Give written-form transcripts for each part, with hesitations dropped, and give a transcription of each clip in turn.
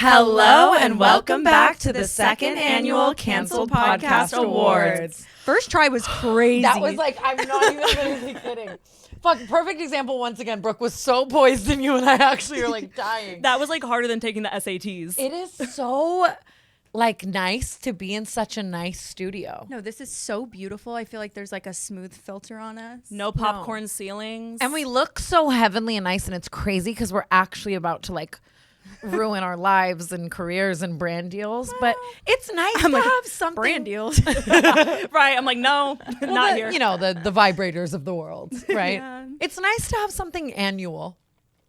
Hello and welcome back to the second annual Canceled Podcast Awards. First try was crazy. That was like, I'm not even literally kidding. Fuck, perfect example once again. Brooke was so poised and you and I actually are like dying. That was like harder than taking the SATs. It is so like nice to be in such a nice studio. No, this is so beautiful. I feel like there's like a smooth filter on us. No popcorn ceilings. And we look so heavenly and nice, and it's crazy because we're actually about to like ruin our lives and careers and brand deals, but it's nice to have something. Brand deals. Right. I'm like, no, not here. You know, the vibrators of the world, right? Yeah. It's nice to have something annual.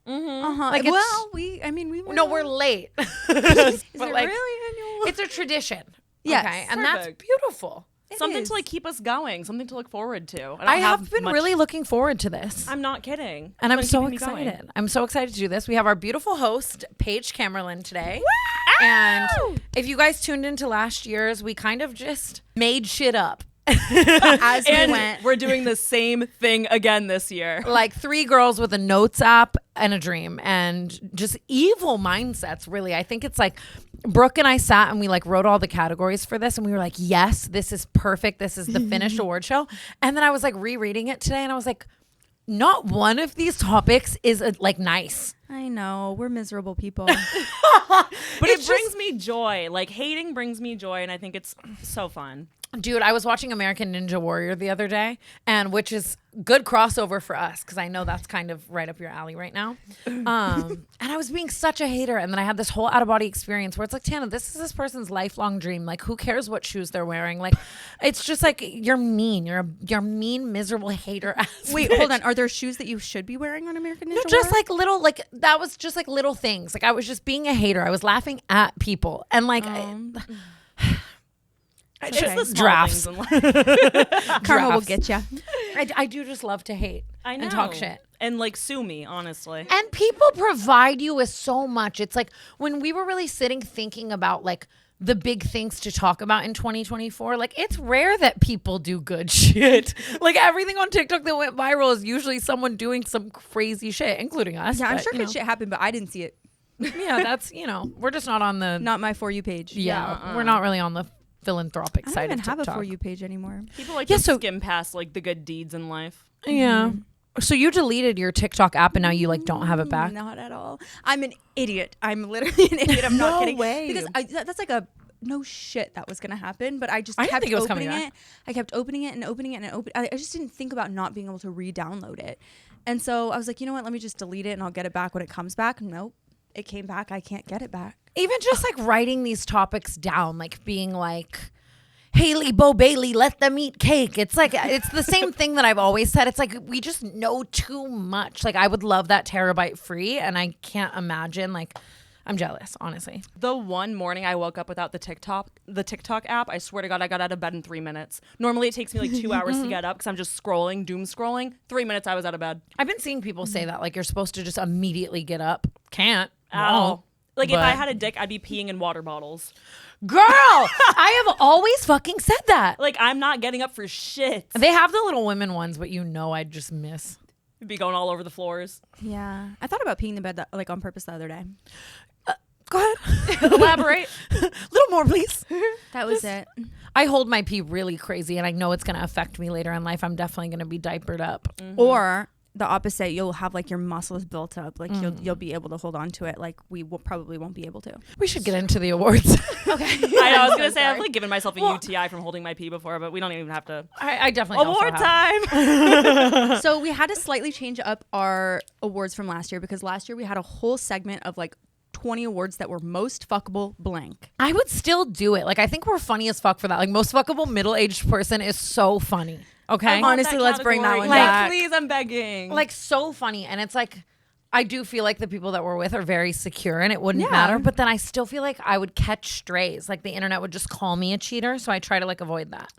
Like We're late. Is But it like, really annual? it's a tradition. Yes. Okay, and that's Perfect. beautiful. Something is. to like keep us going. Something to look forward to. I have been really looking forward to this. I'm not kidding. And I'm It's so been keeping me going. excited. I'm so excited to do this. We have our beautiful host, Paige Camerlin, today. And if you guys tuned into last year's, we kind of just made shit up. As we And went. we're doing the same thing again this year. Like three girls with a notes app and a dream and just evil mindsets, really. I think it's like Brooke and I sat and we like wrote all the categories for this and we were like, yes, this is perfect. This is the finished award show. And then I was like rereading it today and I was like, not one of these topics is like nice. I know. We're miserable people. But it brings me joy. Like hating brings me joy, and I think it's so fun. Dude, I was watching American Ninja Warrior the other day, and which is good crossover for us because I know that's kind of right up your alley right now. And I was being such a hater, and then I had this whole out of body experience where it's like, Tana, this is this person's lifelong dream. Like, who cares what shoes they're wearing? Like, it's just like you're mean. You're mean, miserable hater. Wait, hold on. Are there shoes that you should be wearing on American Ninja No, just Warrior? like little, like that was just like little things. Like I was just being a hater. I was laughing at people, and like. It's the small Drafts. things in life. Karma will drafts. get you. I do just love to hate I know. and talk shit. And like sue me, honestly. And people provide you with so much. It's like when we were really sitting thinking about like the big things to talk about in 2024, like it's rare that people do good shit. Like everything on TikTok that went viral is usually someone doing some crazy shit, including us. Yeah, I'm but, sure you good know. shit happened, but I didn't see it. Yeah, that's, we're just not on the, Not my For You page. we're not really on the philanthropic I side don't even of have TikTok. a For You page anymore. People like Yeah, to so- skim past like the good deeds in life. Yeah. So you deleted your TikTok app and now you like don't have it back? Not at all. I'm an idiot. I'm literally an idiot. I'm not No kidding. way. Because that's like a no shit that was gonna happen, but I just I didn't kept think it was coming opening back. it. I kept opening it and opening it and I just didn't think about not being able to re-download it. And so I was like, you know what? Let me just delete it and I'll get it back when it comes back. Nope. It came back. I can't get it back. Even just like writing these topics down, like being like, Haley Bo Bailey, let them eat cake. It's like, it's the same thing that I've always said. It's like, we just know too much. Like, I would love that terabyte free. And I can't imagine, like, I'm jealous, honestly. The one morning I woke up without the TikTok app, I swear to God, I got out of bed in 3 minutes. Normally it takes me like 2 hours to get up because I'm just scrolling, doom scrolling. 3 minutes I was out of bed. I've been seeing people say that, like, you're supposed to just immediately get up. Can't. Ow. Won't. Like if I But- had a dick, I'd be peeing in water bottles. Girl, I have always fucking said that. Like I'm not getting up for shit. They have the little women ones, but I'd just miss. Be going all over the floors. Yeah. I thought about peeing in bed like on purpose the other day. Go ahead. Elaborate. Little more, please. That was it. I hold my pee really crazy, and I know it's going to affect me later in life. I'm definitely going to be diapered up. Or the opposite, you'll have like your muscles built up, like you'll be able to hold on to it, like we probably won't be able to. We should get into the awards. I was gonna say I've like given myself a UTI from holding my pee before, but we don't even have to. I definitely also Award have. time. So we had to slightly change up our awards from last year because last year we had a whole segment of like 20 awards that were most fuckable blank. I would still do it. Like, I think we're funny as fuck for that. Like, most fuckable middle-aged person is so funny. Okay? Honestly, let's bring that one Like, back. please, I'm begging. Like, so funny. And it's like, I do feel like the people that we're with are very secure and it wouldn't Yeah. matter. But then I still feel like I would catch strays. Like, the internet would just call me a cheater. So I try to, like, avoid that.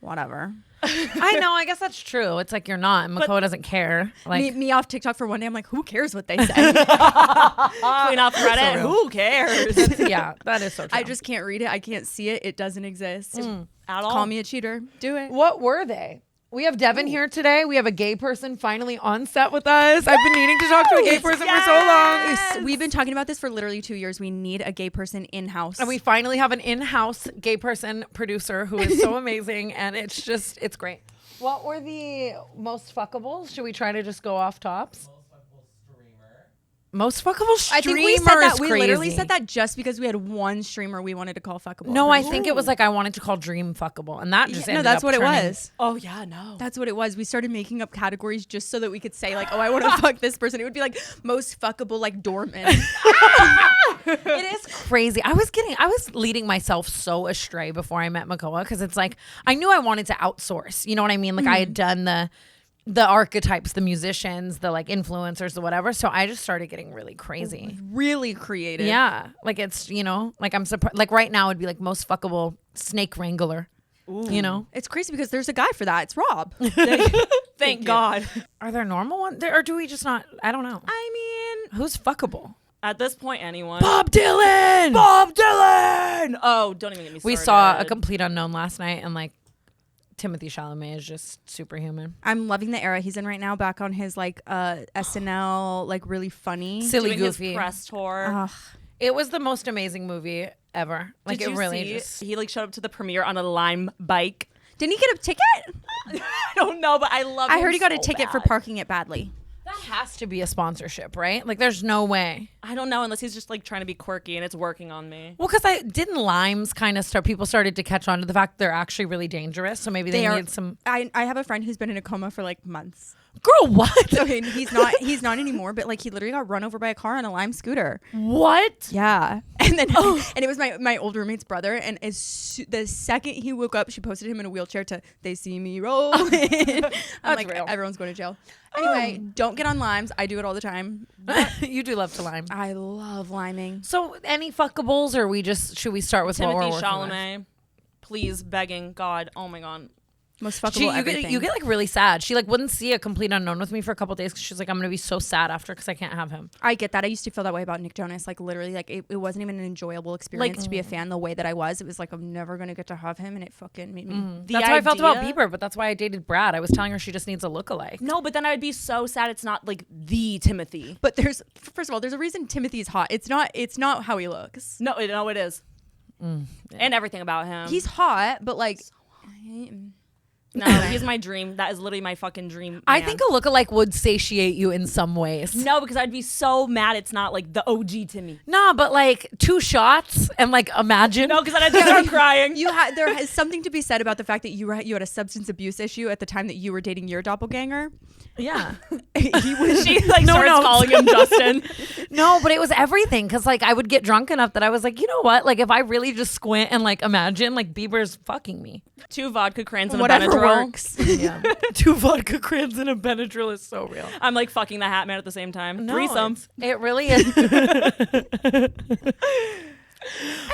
Whatever. I know. I guess that's true. It's like, you're not. And Makoa doesn't care. Like, Me off TikTok for one day, I'm like, who cares what they say? Clean off Reddit. Who cares? yeah, that is so true. I just can't read it. I can't see it. It doesn't exist. At all. Call me a cheater. Do it. What were they? We have Devin here today. We have a gay person finally on set with us. I've been needing to talk to a gay person for so long. We've been talking about this for literally 2 years. We need a gay person in-house. And we finally have an in-house gay person producer who is so amazing. And it's great. What were the most fuckables? Should we try to just go off tops? Most fuckable streamer. I think we said that. Is We crazy. literally said that just because we had one streamer we wanted to call fuckable. No, I think it was like I wanted to call dream fuckable, and that just no, ended that's up what it turning- was. Oh yeah, no. That's what it was. We started making up categories just so that we could say like, oh, I want to fuck this person. It would be like most fuckable like doorman. It is crazy. I was leading myself so astray before I met Mongeau because it's like I knew I wanted to outsource. You know what I mean? Like I had done the archetypes, the musicians, the like influencers, the whatever. So I just started getting really crazy. Really creative. Yeah. Like it's, like I'm surprised. Like right now it'd be like most fuckable snake wrangler. Ooh. You know? It's crazy because there's a guy for that. It's Rob. Thank God. Are there normal ones? Or do we just not? I don't know. I mean, Who's fuckable? At this point, anyone. Bob Dylan! Bob Dylan! Oh, don't even get me started. We saw A Complete Unknown last night and like Timothy Chalamet is just superhuman. I'm loving the era he's in right now. Back on his like SNL, like really funny, Silly doing goofy. his press tour. Ugh. It was the most amazing movie ever. Like Did it you really see? just He like showed up to the premiere on a Lime bike. Didn't he get a ticket? I don't know, but I love. I him heard he got a so ticket for bad. parking it badly. that has to be a sponsorship, right? Like there's no way. I don't know unless he's just like trying to be quirky and it's working on me. Well, because didn't limes kind of start. People started to catch on to the fact they're actually really dangerous. So maybe they need some. I have a friend who's been in a coma for like months. Girl, what? Okay, he's not anymore, but like he literally got run over by a car on a Lime scooter. What? Yeah. And then and it was my old roommate's brother, and the second he woke up, she posted him in a wheelchair to "They see me rolling." I'm like, real. everyone's going to jail. Anyway, don't get on limes. I do it all the time. You do love to lime. I love liming. So any fuckables, or should we start with what Timothy we're working with? Chalamet, please, begging God. Oh my God. Most fuckable everything. You get like really sad. She like wouldn't see A Complete Unknown with me for a couple days because she's like, I'm gonna be so sad after because I can't have him. I get that. I used to feel that way about Nick Jonas. Like literally, like it wasn't even an enjoyable experience to be a fan the way that I was. It was like I'm never gonna get to have him, and it fucking made me. That's how I felt about Bieber, but that's why I dated Brad. I was telling her she just needs a lookalike. No, but then I would be so sad it's not like the Timothy. But first of all, there's a reason Timothy's hot. It's not how he looks. No, it is. Yeah. And everything about him. He's hot, but like. No, he's my dream. That is literally my fucking dream. I man. think a lookalike would satiate you in some ways. No, because I'd be so mad it's not like the OG Timmy. Nah, but like 2 shots and like imagine. No, because then I'd just start crying. There is something to be said about the fact that you had a substance abuse issue at the time that you were dating your doppelganger. Yeah. She like starts calling him Justin. No, but it was everything because like I would get drunk enough that I was like, you know what? Like if I really just squint and like imagine like Bieber's fucking me. 2 vodka crayons and Whatever a Benadryl. works. Yeah. 2 vodka crayons and a Benadryl is so real. I'm like fucking the Hat Man at the same time. No, Threesome. it really is.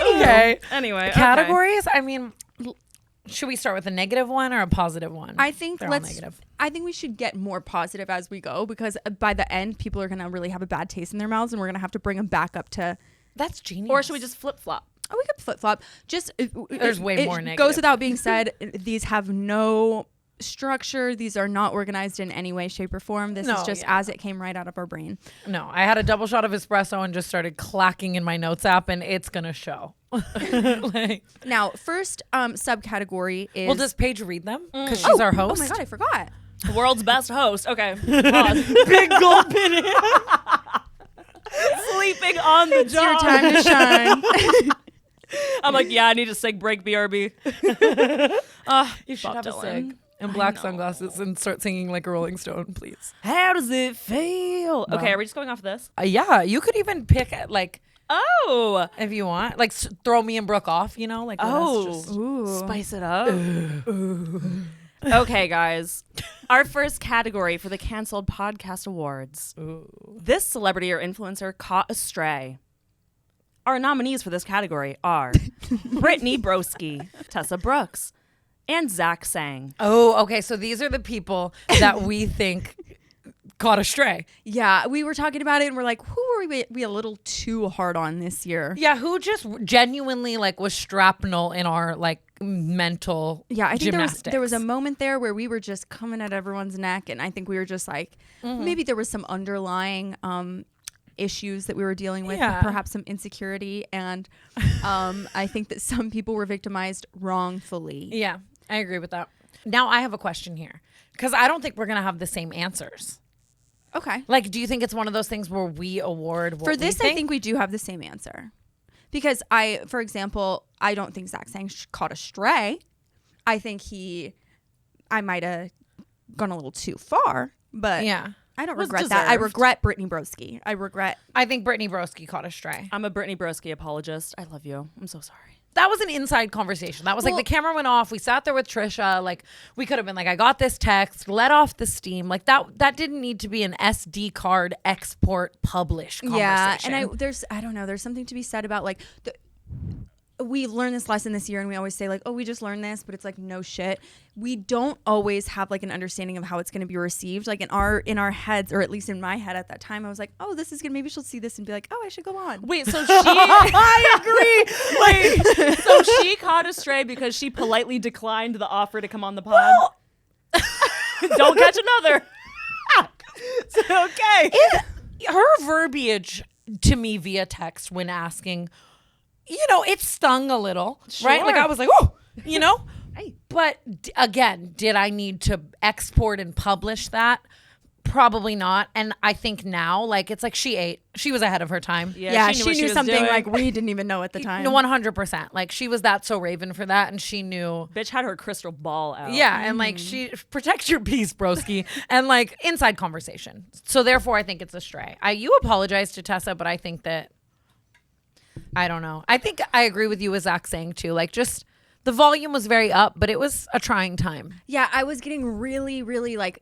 Okay. Anyway, Categories? I mean, should we start with a negative one or a positive one? I think They're all negative. I think we should get more positive as we go because by the end, people are gonna really have a bad taste in their mouths, and we're gonna have to bring them back up to. That's genius. Or should we just flip flop? Oh, we could flip flop. Just There's way more It negative. goes without being said. These have no structure. These are not organized in any way, shape, or form. This is just as it came right out of our brain. No, I had a double shot of espresso and just started clacking in my notes app, and it's gonna show. Like, Now, first subcategory is. well, does Paige read them? Because she's our host. Oh my god, I forgot. World's best host. Okay. Pause. Big gulp in it. Sleeping on the It's your job. time to shine. I'm like, yeah, I need a cig break, BRB. You should Bob have a Dylan. cig and black sunglasses and start singing like a Rolling Stone, please. How does it feel? Wow. Okay, are we just going off of this? Yeah, you could even pick like Oh. if you want, like throw me and Brooke off. You know, like let us just- Ooh. Spice it up. Okay, guys. Our first category for the Canceled Podcast Awards. This celebrity or influencer caught a stray. Our nominees for this category are Brittany Broski, Tessa Brooks, and Zach Sang. Oh, okay. So these are the people that we think caught a stray. Yeah, we were talking about it and we're like, who were we a little too hard on this year? Yeah, who just genuinely like was shrapnel in our like mental Yeah, I think gymnastics. there was a moment there where we were just coming at everyone's neck, and I think we were just like, maybe there was some underlying issues that we were dealing with, perhaps some insecurity, and I think that some people were victimized wrongfully. Yeah, I agree with that. Now I have a question here, because I don't think we're gonna have the same answers. Okay. Like, do you think it's one of those things where we award what For this, we I think we do have the same answer. Because for example, I don't think Zach Sang caught a stray. I think I might have gone a little too far, but yeah, I don't Was regret that. I deserved. regret Brittany Broski. I think Brittany Broski caught a stray. I'm a Brittany Broski apologist. I love you. I'm so sorry. That was an inside conversation. That was like the camera went off. We sat there with Trisha. Like we could have been like, I got this text, let off the steam. Like that didn't need to be an SD card export publish conversation. Yeah, and I don't know. There's something to be said about like we learned this lesson this year, and we always say like, oh, we just learned this, but it's like no shit. We don't always have like an understanding of how it's going to be received. Like in our heads, or at least in my head at that time, I was like, oh, this is good. Maybe she'll see this and be like, oh, I should go on. Wait, so she I agree. Wait, so she caught a stray because she politely declined the offer to come on the pod. Don't catch another. Okay. Her verbiage to me via text when asking, it stung a little, right? Like I was like, oh, Hey. But again, did I need to export and publish that? Probably not. And I think now, like, it's like she was ahead of her time. Yeah, she knew was something doing. like we didn't even know at the time. 100%. Like she was that so raven for that, and she knew. Bitch had her crystal ball out. Yeah, and like she protect your peace, broski, and like inside conversation. So therefore, I think it's a stray. You apologize to Tessa, but I think that I don't know. I think I agree with you with Zach saying too. Like just the volume was very up, but it was a trying time. Yeah, I was getting really, really like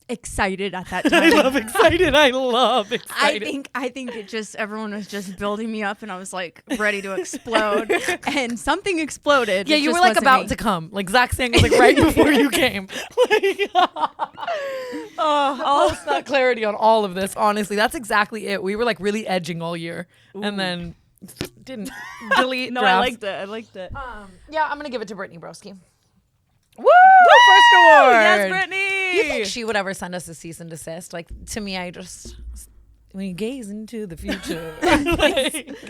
excited at that time. excited. I love excited. I think it just everyone was just building me up, and I was like ready to explode, and something exploded. Yeah, It you just were like wasn't about me. to come. Like Zach saying was like right before you came. Like, all that clarity on all of this. Honestly, that's exactly it. We were like really edging all year, and then didn't delete. No, drafts. I liked it. Yeah, I'm gonna give it to Brittany Broski. Woo! First award. Yes, Brittany. You think she would ever send us a cease and desist? Like to me, when you gaze into the future.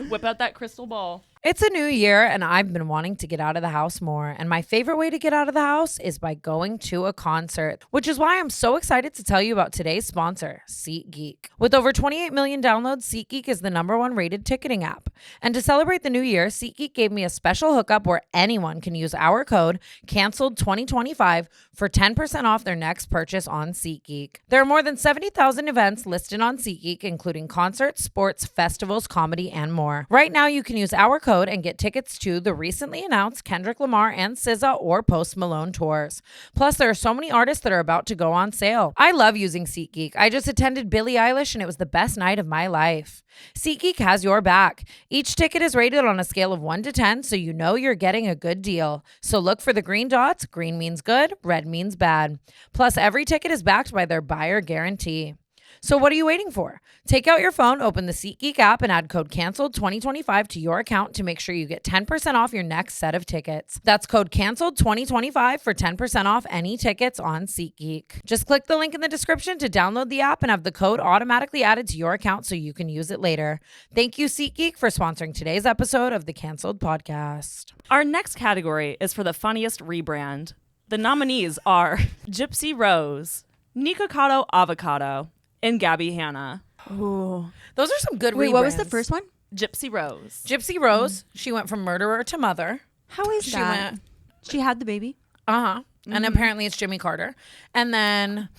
Whip out that crystal ball. It's a new year, and I've been wanting to get out of the house more. And my favorite way to get out of the house is by going to a concert, which is why I'm so excited to tell you about today's sponsor, SeatGeek. With over 28 million downloads, SeatGeek is the #1 rated ticketing app. And to celebrate the new year, SeatGeek gave me a special hookup where anyone can use our code CANCELLED2025 for 10% off their next purchase on SeatGeek. There are more than 70,000 events listed on SeatGeek, including concerts, sports, festivals, comedy, and more. Right now, you can use our code and get tickets to the recently announced Kendrick Lamar and SZA or Post Malone tours. Plus, there are so many artists that are about to go on sale. I love using SeatGeek. I just attended Billie Eilish and it was the best night of my life. SeatGeek has your back. Each ticket is rated on a scale of 1 to 10, so you know you're getting a good deal. So look for the green dots. Green means good, red means bad. Plus, every ticket is backed by their buyer guarantee. So what are you waiting for? Take out your phone, open the SeatGeek app, and add code CANCELLED2025 to your account to make sure you get 10% off your next set of tickets. That's code CANCELLED2025 for 10% off any tickets on SeatGeek. Just click the link in the description to download the app and have the code automatically added to your account so you can use it later. Thank you, SeatGeek, for sponsoring today's episode of the Cancelled Podcast. Our next category is for the funniest rebrand. The nominees are Gypsy Rose, Nikocado Avocado, and Gabby Hanna. Ooh. Those are some good Wait, rebrands. what was the first one? Gypsy Rose. Gypsy Rose. She went from murderer to mother. How is She that? went... She had the baby. And apparently it's Jimmy Carter. And then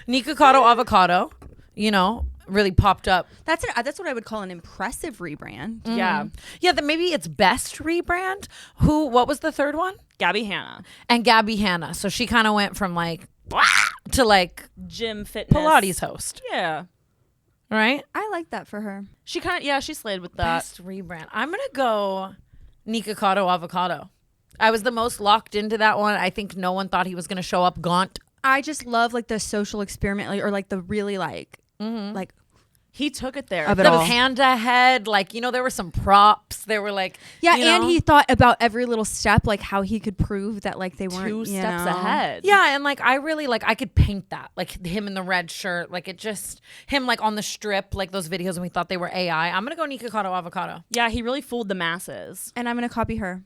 Nikocado Avocado, really popped up. That's what I would call an impressive rebrand. Yeah. Yeah, that maybe it's best rebrand. What was the third one? Gabby Hanna. And Gabby Hanna. So she kind of went from like to like Gym fitness. Pilates host, Yeah. right? I like that for her. She she slayed with that. Best rebrand. I'm going to go Nikocado Avocado. I was the most locked into that one. I think no one thought he was going to show up gaunt. I just love like the social experiment, like, or like the really like He took it there. Of it The all. panda head, like, you know, there were some props. There were like, yeah, you and know? he thought about every little step, like how he could prove that like they weren't 2 you steps know. ahead. Yeah, and like I really like I could paint that, like him in the red shirt, like it just him like on the strip, like those videos, and we thought they were AI. I'm gonna go Nikocado avocado. Yeah, he really fooled the masses. And I'm gonna copy her.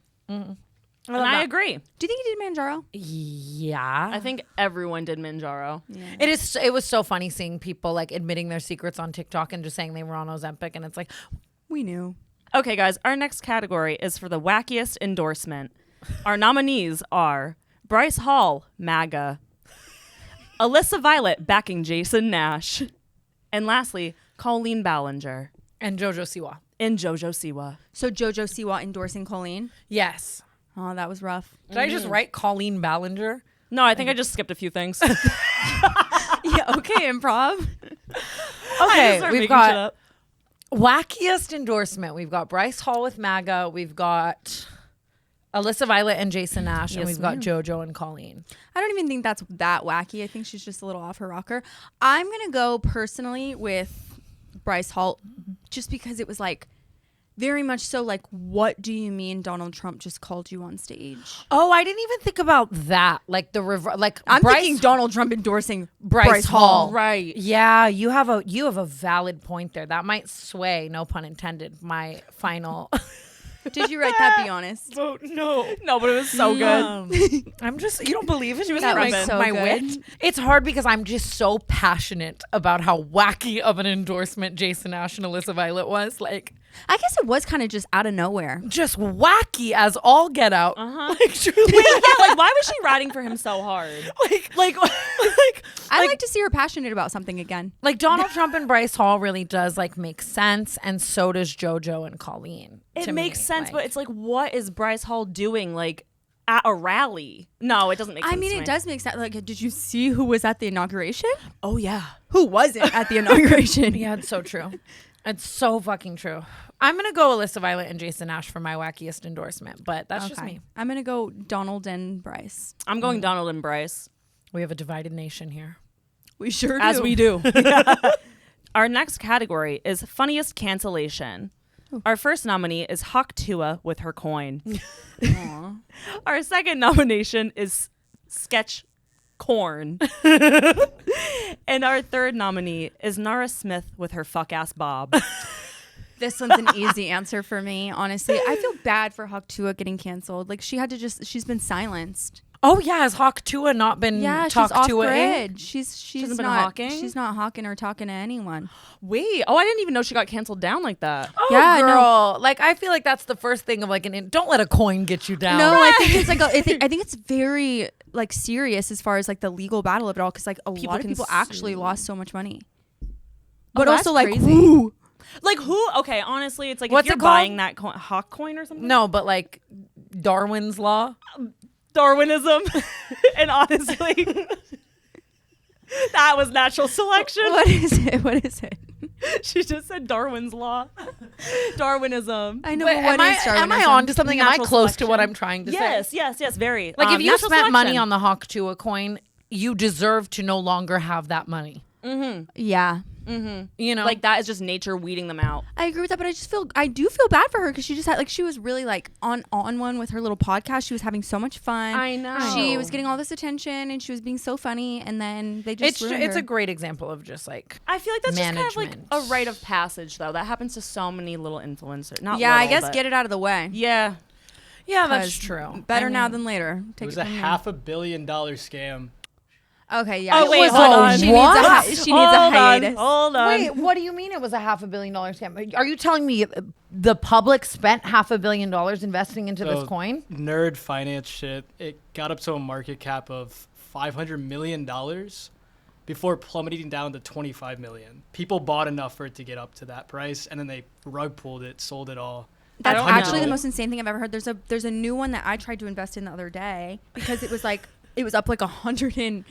And I agree. Do you think he did Manjaro? Yeah, I think everyone did Mongeau. it is. It was so funny seeing people like admitting their secrets on TikTok and just saying they were on Ozempic, and it's like, We knew. Okay, guys, our next category is for the wackiest endorsement. Our nominees are Bryce Hall, MAGA, Alyssa Violet backing Jason Nash, and lastly, Colleen Ballinger and JoJo Siwa. and JoJo Siwa. So Jojo Siwa endorsing Colleen. Yes. Oh, that was rough. Did I just write Colleen Ballinger? No, I think I just skipped a few things. Yeah. Okay. Improv. Okay, we've got wackiest endorsement. We've got Bryce Hall with MAGA. We've got Alyssa Violet and Jason Nash, and Yes, we've got JoJo and Colleen. I don't even think that's that wacky. I think she's just a little off her rocker. I'm gonna go personally with Bryce Hall, just because it was like very much so like, what do you mean Donald Trump just called you on stage? Oh, I didn't even think about that. Like I'm Bryce, thinking Donald Trump endorsing Bryce Hall. Right. Yeah, you have a valid point there. That might sway, no pun intended, my final. Did you write that? Be honest. Oh no. No, but it was so good. I'm just, you don't believe it? She was That was like so my good. wit. It's hard because I'm just so passionate about how wacky of an endorsement Jason Nash and Alyssa Violet was. Like, I guess it was kind of just out of nowhere. just wacky as all get out. Like, truly. Yeah, like, why was she riding for him so hard? like, I like to see her passionate about something again. like Donald Trump and Bryce Hall really does like make sense, and so does JoJo and Colleen. It to makes me. sense, Like, but it's like, what is Bryce Hall doing, like, at a rally? No, it doesn't make sense. I mean, to it me. does make sense. Like, did you see who was at the inauguration? Oh, yeah. Who wasn't at the inauguration? yeah, it's so true. It's so fucking true. I'm gonna go Alyssa Violet and Jason Nash for my wackiest endorsement, but that's just me. I'm gonna go Donald and Bryce. I'm going Donald and Bryce. We have a divided nation here. We sure do. As we do. Our next category is funniest cancellation. Our first nominee is Hawk Tua with her coin. Our second nomination is Sketch Corn. And our third nominee is Nara Smith with her fuck ass bob. This one's an easy answer for me, honestly. I feel bad for Hawk Tua getting canceled. Like, she's been silenced. Oh yeah, has Hawk Tua not been Yeah, she's talked off to grid. She's hasn't been not hawking? She's not hawking or talking to anyone. Wait. Oh, I didn't even know she got canceled down like that. Oh, Yeah, no. girl. Like, I feel like that's the first thing of like don't let a coin get you down. No, I think it's like I think it's very like serious as far as like the legal battle of it all, because like a lot of can people actually sue. lost so much money. But that's also like crazy. who? Like who? Okay, honestly, it's like What's if you're it called? buying that Hawk coin or something. No, but like Darwin's law. Darwinism. And honestly, that was natural selection. What is it? What is it? She just said Darwin's law. Darwinism. I know. But but what is am I Darwinism? on to something? Am I Natural close to selection. what I'm trying to say? Yes, very. Like, if you natural spent money selection. on the Hawk Tua coin, you deserve to no longer have that money. Yeah, You know, like that is just nature weeding them out. I agree with that, but I do feel bad for her because she just had she was really like on one with her little podcast. She was having so much fun. I know. She was getting all this attention and she was being so funny, and then they just ruined it's her. a great example of just like I feel like that's just kind of like Management. a rite of passage, though. That happens to so many little influencers. Not yeah. I little, guess but- get it out of the way. Yeah. yeah, that's 'Cause true. Better I now mean, than later. It was a $500 million scam. Okay, yeah. Oh, wait, It was hold on. She What? needs a hiatus. Hold on. Wait, what do you mean it was a $500 million scam? Are you telling me the public spent $500 million investing into this So, coin? Nerd finance shit. It got up to a market cap of $500 million before plummeting down to $25 million. People bought enough for it to get up to that price, and then they rug pulled it, sold it all. That's don't actually know. the most insane thing I've ever heard. There's a new one that I tried to invest in the other day because it was up like 100 and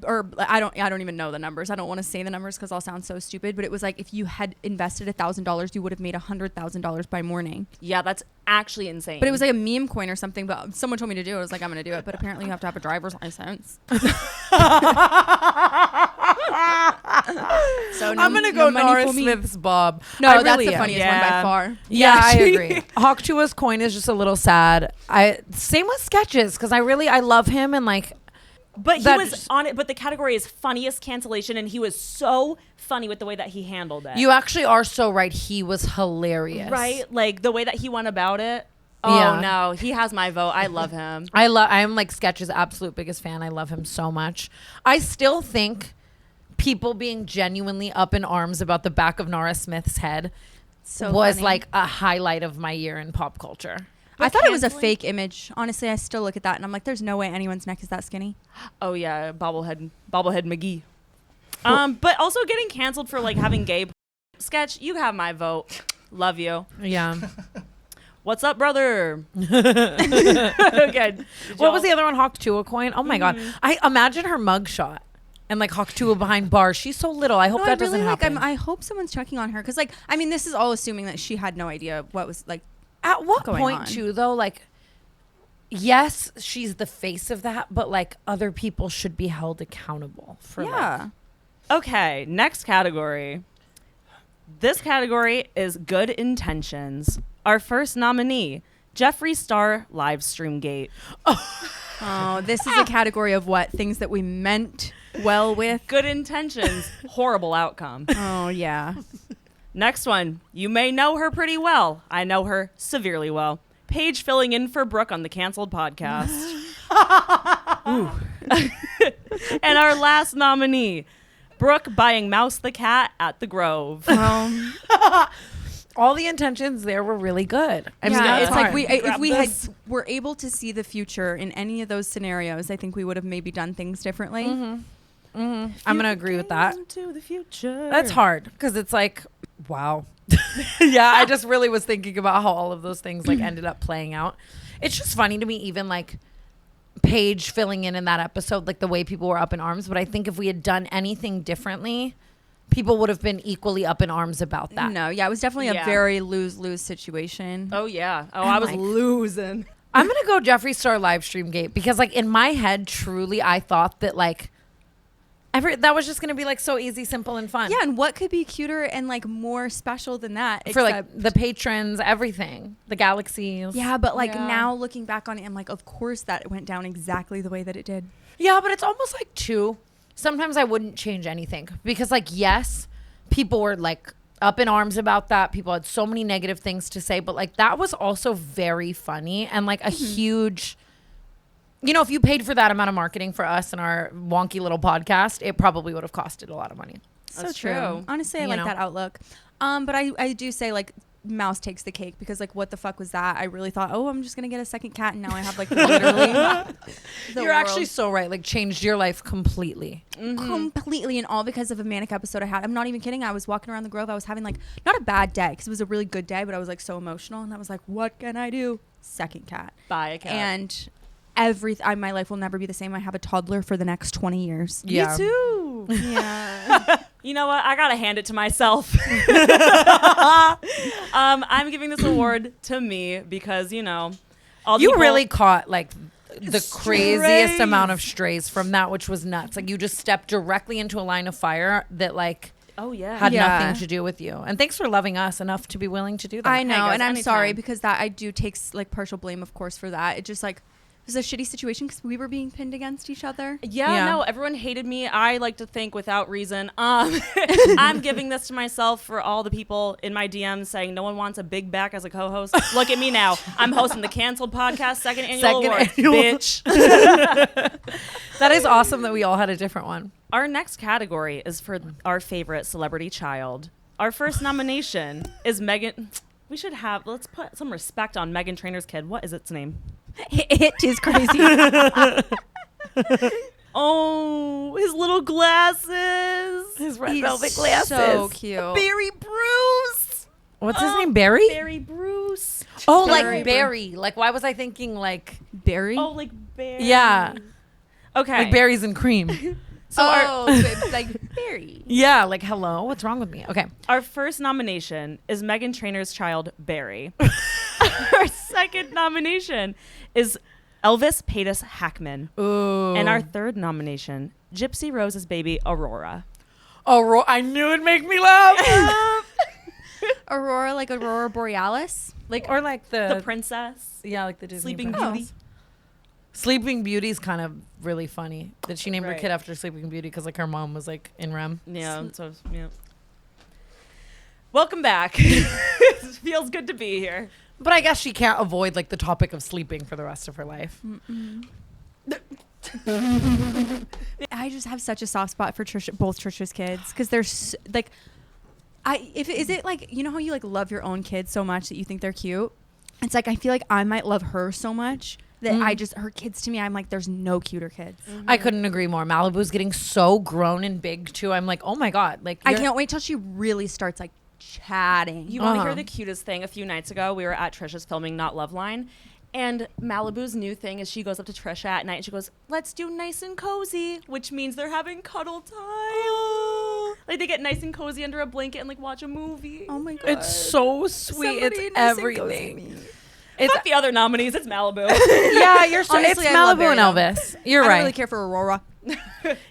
or I don't even know the numbers. I don't want to say the numbers because I'll sound so stupid. But it was like if you had invested $1,000, you would have made $100,000 by morning. Yeah, that's actually insane. But it was like a meme coin or something. But someone told me to do it. I was like, I'm gonna do it. But apparently, you have to have a driver's license. So I'm gonna go Nora Smith's Bob. No, I that's really the am. funniest one by far. Yeah, I she- agree. Hawk Tua's coin is just a little sad. Same with Sketches, because I love him, and like, But he that was just- on it. But the category is funniest cancellation, and he was so funny with the way that he handled it. you actually are so right. He was hilarious. right? Like the way that he went about it. Oh Yeah. no, he has my vote. I love him. I'm like Sketch's absolute biggest fan. I love him so much. I still think people being genuinely up in arms about the back of Nora Smith's head was funny. like a highlight of my year in pop culture. I thought it was a canceling- fake image. Honestly, I still look at that and I'm like, there's no way anyone's neck is that skinny. Oh yeah, bobblehead McGee. But also getting canceled for like having gay Sketch. You have my vote. Love you. Yeah. What's up, brother? Okay. What was the other one? Hawk Tua coin. Oh my god! I imagine her mugshot and like Hawk Tua behind bars. She's so little. I hope No, that I doesn't really like. happen. I hope someone's checking on her because, like, I mean, this is all assuming that she had no idea what was like. At what going point, on? too, though? Like, yes, she's the face of that, but like other people should be held accountable for. Yeah. Okay, next category. This category is good intentions. Our first nominee, Jeffree Star Livestream Gate. Oh, this is a category of what things that we meant well with. Good intentions, horrible outcome. Oh yeah. Next one, you may know her pretty well. I know her severely well. Paige filling in for Brooke on the canceled podcast. And our last nominee, Brooke buying Mouse the cat at the Grove. All the intentions there were really good. I mean, Yeah, that's it's like hard. if Grab we this. were able to see the future in any of those scenarios, I think we would have maybe done things differently. I'm gonna agree with that. To the future. That's hard because it's like, wow. Yeah, I just really was thinking about how all of those things like ended up playing out. It's just funny to me, even like Paige filling in that episode, like the way people were up in arms. But I think if we had done anything differently, people would have been equally up in arms about that. No, yeah, it was definitely Yeah. a very lose-lose situation. Oh yeah. Oh, And I was like- losing. I'm gonna go Jeffree Star Livestream Gate because like in my head, truly, I thought that like that was just gonna be like so easy, simple, and fun. Yeah, and what could be cuter and like more special than that? For like except- the patrons, everything, the galaxies. yeah, but like Yeah. now looking back on it, I'm like, of course that went down exactly the way that it did. Yeah, but it's almost like two. Sometimes I wouldn't change anything because, like, yes, people were like up in arms about that. People had so many negative things to say, but like that was also very funny and like a huge. You know, if you paid for that amount of marketing for us and our wonky little podcast, it probably would have costed a lot of money. That's so true. true. Honestly, I You like know? that outlook. But I do say like Mouse takes the cake because like what the fuck was that? I really thought, oh, I'm just gonna get a second cat, and now I have like literally. the You're actually world so right. Like, changed your life completely. completely, and all because of a manic episode I had. I'm not even kidding. I was walking around the Grove. I was having like not a bad day because it was a really good day, but I was like so emotional, and I was like, what can I do? Second cat. Buy a cat. And my life will never be the same. I have a toddler for the next 20 years. Yeah. Me too. Yeah. You know what? I gotta hand it to myself. I'm giving this award to me because all You people- really caught like the craziest Strays. amount of strays from that, which was nuts. Like, you just stepped directly into a line of fire that like Oh yeah. had Yeah. nothing to do with you. And thanks for loving us enough to be willing to do that. I know, guys, and I'm sorry anytime. because that I do take like partial blame, of course, for that. It just like it was a shitty situation because we were being pinned against each other. Yeah, Yeah. no, everyone hated me. I like to think without reason. I'm giving this to myself for all the people in my DMs saying no one wants a big back as a co-host. Look at me now. I'm hosting the canceled podcast second annual award, bitch. That is awesome that we all had a different one. Our next category is for our favorite celebrity child. Our first nomination is Megan. Let's put some respect on Megan Trainor's kid. What is its name? It is crazy. Oh, his little glasses. His red He's velvet glasses. so cute. Barry Bruce. What's his name? Barry? Barry Bruce. Oh, Barry. like Barry. Like, why was I thinking like Barry. Oh, like Barry. yeah, Okay. like berries and cream? So like Barry. Yeah, like hello, what's wrong with me? Okay. our first nomination is Megan Trainor's child, Barry. Our second nomination is Elvis Paytas Hackman. Ooh. And our third nomination, Gypsy Rose's baby, Aurora. I knew it'd make me laugh. Aurora, like Aurora Borealis. Or like The princess. yeah, like the Disney Sleeping princess. Beauty. Sleeping Beauty's kind of really funny that she named her Right. kid after Sleeping Beauty because like her mom was like in REM. Yeah. So yeah. Welcome back. It feels good to be here. But I guess she can't avoid like the topic of sleeping for the rest of her life. I just have such a soft spot for both Trisha's kids because they're like, is it like, you know how you like love your own kids so much that you think they're cute? It's like I feel like I might love her so much that her kids to me, I'm like, there's no cuter kids. I couldn't agree more. Malibu's getting so grown and big too. I'm like, oh my god, like I can't wait till she really starts like chatting. You want to hear the cutest thing? A few nights ago, we were at Trisha's filming Not Love Line. And Malibu's new thing is she goes up to Trisha at night and she goes, let's do nice and cozy, which means they're having cuddle time. Like they get nice and cozy under a blanket and like watch a movie. Oh my god, It's so sweet. Somebody It's nice and cozy everything. me. It's Fuck the other nominees. It's Malibu. yeah, you're so Honestly, it's I love Malibu and Ariel. Elvis. You're I right. don't really care for Aurora.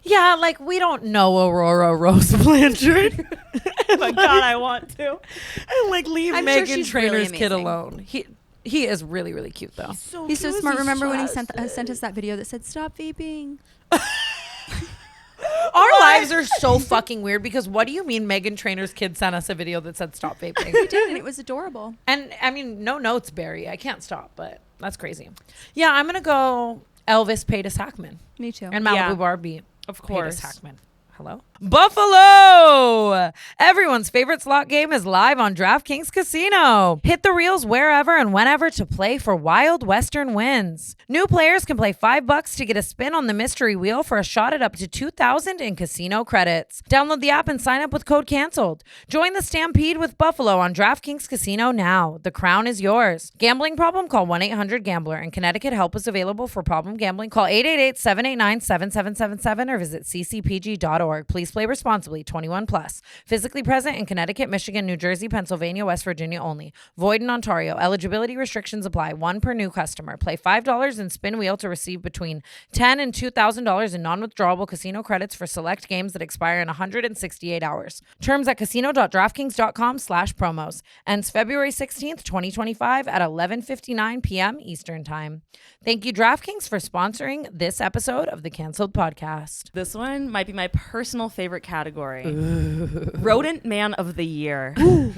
Yeah, like we don't know Aurora Rose Blanchard. But God, I want to. And like leave I'm sure Meghan she's really Trainor's kid amazing. alone. He is really, really cute though. He's so smart. Remember when he sent us that video that said "Stop vaping"? Our lives are so fucking weird because what do you mean Meghan Trainor's kid sent us a video that said stop vaping? He did, and it was adorable. And I mean, no notes, Barry. I can't stop, but that's crazy. Yeah, I'm gonna go Elvis Paytas Hackman Me too. and Malibu Yeah. Barbie. Of course. Paytas Hackman. Hello? Buffalo! Everyone's favorite slot game is live on DraftKings Casino. Hit the reels wherever and whenever to play for wild western wins. New players can play $5 to get a spin on the mystery wheel for a shot at up to $2,000 in casino credits. Download the app and sign up with code CANCELED. Join the stampede with Buffalo on DraftKings Casino now. The crown is yours. Gambling problem? Call 1-800-GAMBLER. In Connecticut, help is available for problem gambling. Call 888-789-7777 or visit ccpg.org. Please play responsibly. 21 plus. Physically present in Connecticut, Michigan, New Jersey, Pennsylvania, West Virginia only. Void in Ontario. Eligibility restrictions apply. One per new customer. Play $5 and spin wheel to receive between $10 and $2,000 in non-withdrawable casino credits for select games that expire in 168 hours. Terms at casino.draftkings.com/promos. Ends February 16th, 2025 at 11:59 p.m. Eastern Time. Thank you, DraftKings, for sponsoring this episode of the Canceled Podcast. This one might be my personal favorite category. Rodent Man of the Year. Oh!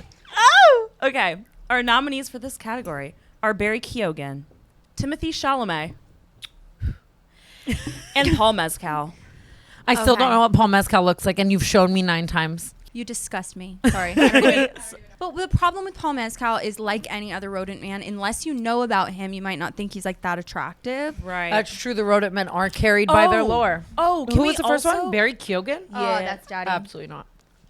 Okay. Our nominees for this category are Barry Keoghan, Timothy Chalamet, and Paul Mescal. I still Okay. don't know what Paul Mescal looks like, and you've shown me 9 times. You disgust me. Sorry. But the problem with Paul Mescal is like any other rodent man, unless you know about him, you might not think he's like that attractive. Right. That's true. The rodent men are carried by their lore. Oh, can Who we was the first also- one? Barry Keoghan? Oh, that's daddy. Absolutely not.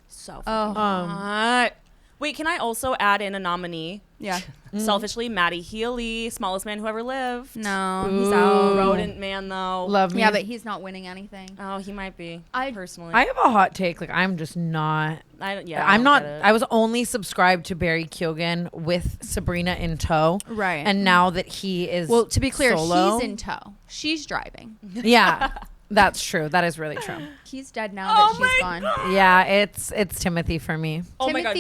So Oh. hot. Wait, can I also add in a nominee? Yeah. Selfishly, Matty Healy, smallest man who ever lived. No, Ooh. he's out. Rodent man, though. Love me. Yeah, but he's not winning anything. Oh, he might be. I- Personally. I have a hot take. Like, I'm just not. I I'm don't not. get it. I was only subscribed to Barry Keoghan with Sabrina in tow. Right. And now that he is Well, to be clear, solo, he's in tow. She's driving. Yeah, that's true. That is really true. He's dead now that she's gone. Yeah, it's Timothy for me. Oh my God.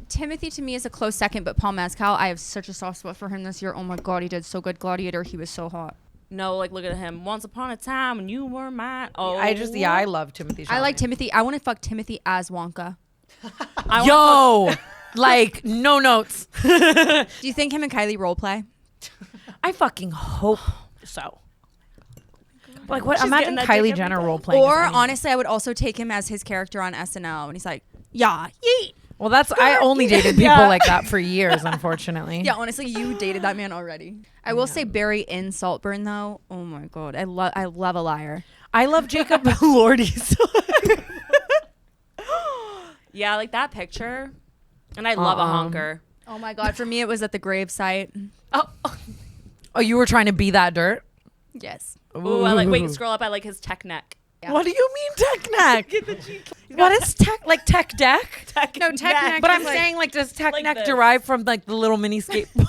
Timothy to me is a close second, but Paul Mescal, I have such a soft spot for him this year. Oh my God, he did so good. Gladiator, he was so hot. No, like look at him. Once upon a time when you were mine. Oh, I love Timothy. I like Chalamet. Timothy. I want to fuck Timothy as Wonka. Yo, like no notes. Do you think him and Kylie role play? I fucking hope so. Like what? She's Imagine getting that Kylie dick Jenner every day. role playing. Or honestly, I would also take him as his character on SNL, and he's like, yeah, yeet. well, that's I only dated people Yeah. like that for years, unfortunately. Yeah, honestly, you dated that man already. I will say Barry in Saltburn though. Oh my God, I love a liar. I love Jacob Elordi. Yeah, like that picture. And I love a honker. Oh my God, for me it was at the grave site. Oh, You were trying to be that dirt. Yes. ooh, I like. Wait, scroll up. I like his tech neck. Yeah. What do you mean tech neck? What is tech? Like tech deck? Tech No, tech neck. But I'm Like- saying like does tech Like neck this. derive from like the little mini skateboard?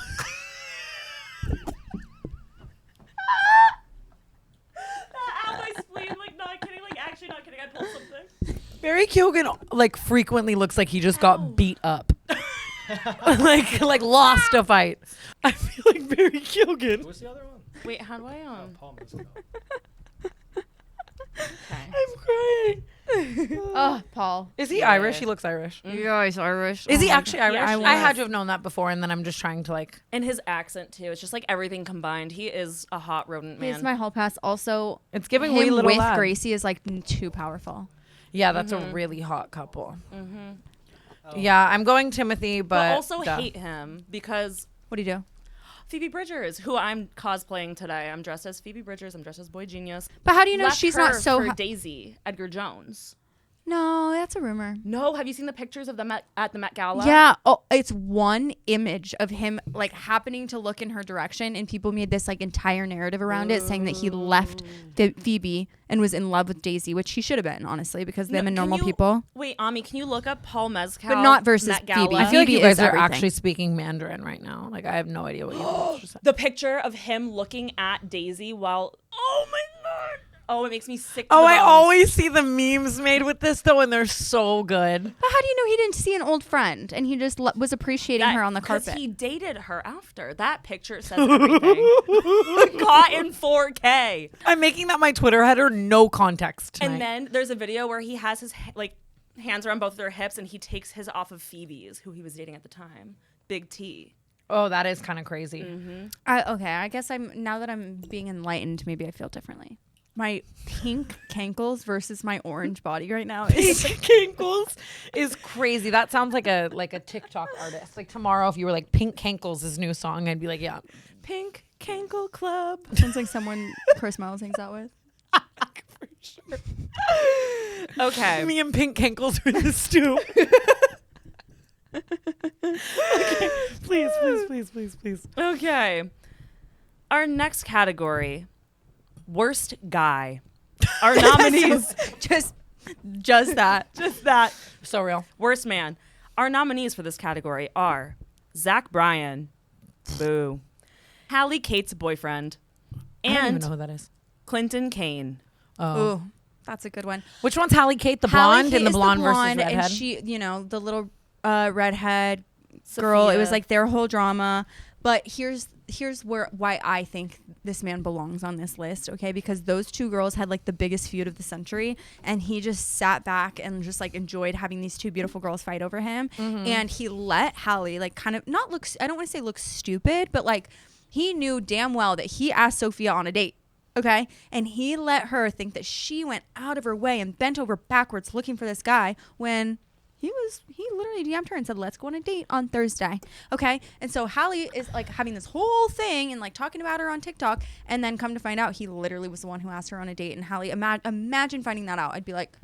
Barry Keoghan like frequently looks like he just got beat up. like lost a fight. I feel like Barry Keoghan. What's the other one? Wait, how do I Paul Mescal. Okay. I'm crying. Oh, Paul. Is he Yeah. Irish? He looks Irish. Yeah, he's Irish. Is he my actually God. Irish? Yeah, I had to have known that before, and then I'm just trying to like. And his accent too. It's just like everything combined. He is a hot rodent man. He's my hall pass. Also, It's giving him wee little with lad. Gracie is like too powerful. Yeah, that's a really hot couple. Yeah, I'm going Timothy, but but also duh. hate him because What do you do? Phoebe Bridgers, who I'm cosplaying today. I'm dressed as Phoebe Bridgers. I'm dressed as Boy Genius. But how do you know Left she's her not so? for Daisy Edgar Jones. No, that's a rumor. No, have you seen the pictures of them at the Met Gala? Yeah. Oh, it's one image of him like happening to look in her direction, and people made this like entire narrative around it, saying that he left Phoebe and was in love with Daisy, which he should have been, honestly, because them and can normal you- people. Wait, Ami, can you look up Paul Mescal? But not versus Met Gala? Phoebe. I feel like you Phoebe is guys are everything. actually speaking Mandarin right now. Like I have no idea what you just said. The picture of him looking at Daisy while. Oh my god! Oh, it makes me sick. To Oh, the I bones. always see the memes made with this though, and they're so good. But how do you know he didn't see an old friend and he just was appreciating her on the Because carpet? he dated her after. That picture says everything. Caught in 4K. I'm making that my Twitter header. No context. Tonight. And then there's a video where he has his like hands around both of their hips and he takes his off of Phoebe's, who he was dating at the time. Big T. oh, that is kind of crazy. Okay, I guess now that I'm being enlightened, maybe I feel differently. My pink cankles versus my orange body right now is Cankles is crazy. That sounds like a TikTok artist. Like tomorrow, if you were like Pink Cankles' his new song, I'd be like, yeah. Pink Cankle Club. sounds like someone Chris Miles hangs out with. For sure. Okay. Me and Pink Cankles are in the stew. Okay. Please. Okay. Our next category, worst guy. Our nominees, Just that. just that. So real. Worst man. Our nominees for this category are Zach Bryan, boo, Hallie Kate's boyfriend, I don't even and know who that is. Clinton Kane. Oh. Ooh, that's a good one. Which one's Hallie Kate? The Hallie blonde Kate and the is blonde versus blonde, redhead? and she, the little redhead girl. It was Sophia. like their whole drama. But here's why I think this man belongs on this list, okay? Because those two girls had like the biggest feud of the century, and he just sat back and just like enjoyed having these two beautiful girls fight over him. And he let Hallie like kind of not look, I don't want to say look stupid, but like he knew damn well that he asked Sophia on a date. Okay. And he let her think that she went out of her way and bent over backwards looking for this guy when he literally DM'd her and said, let's go on a date on Thursday. Okay. And so Hallie is like having this whole thing and like talking about her on TikTok. And then come to find out he literally was the one who asked her on a date. And Hallie, imagine finding that out. I'd be like,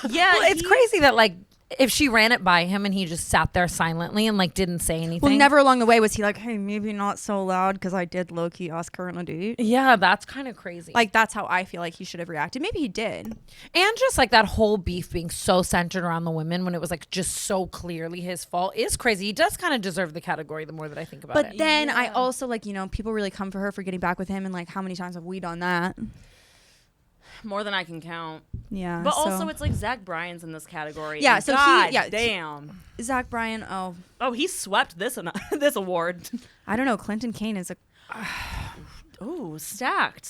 Yeah, well, it's crazy that like if she ran it by him and he just sat there silently and like didn't say anything. well, never along the way was he like, hey, maybe not so loud because I did low key ask her on a date. Yeah, that's kind of crazy. Like, that's how I feel like he should have reacted. Maybe he did. And just like that whole beef being so centered around the women when it was like just so clearly his fault is crazy. He does kind of deserve the category the more that I think about But it. then I also like, people really come for her for getting back with him. And like, how many times have we done that? more than I can count. Yeah. But so- also, it's like Zach Bryan's in this category. Yeah, and so he- God yeah, he- damn. Zach Bryan. Oh, Oh, he swept this award. I don't know. Clinton Kane is Ooh, stacked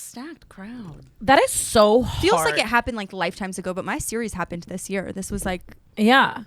crowd. That is so hard. feels like it happened like lifetimes ago, but my series happened this year. This was like, Yeah.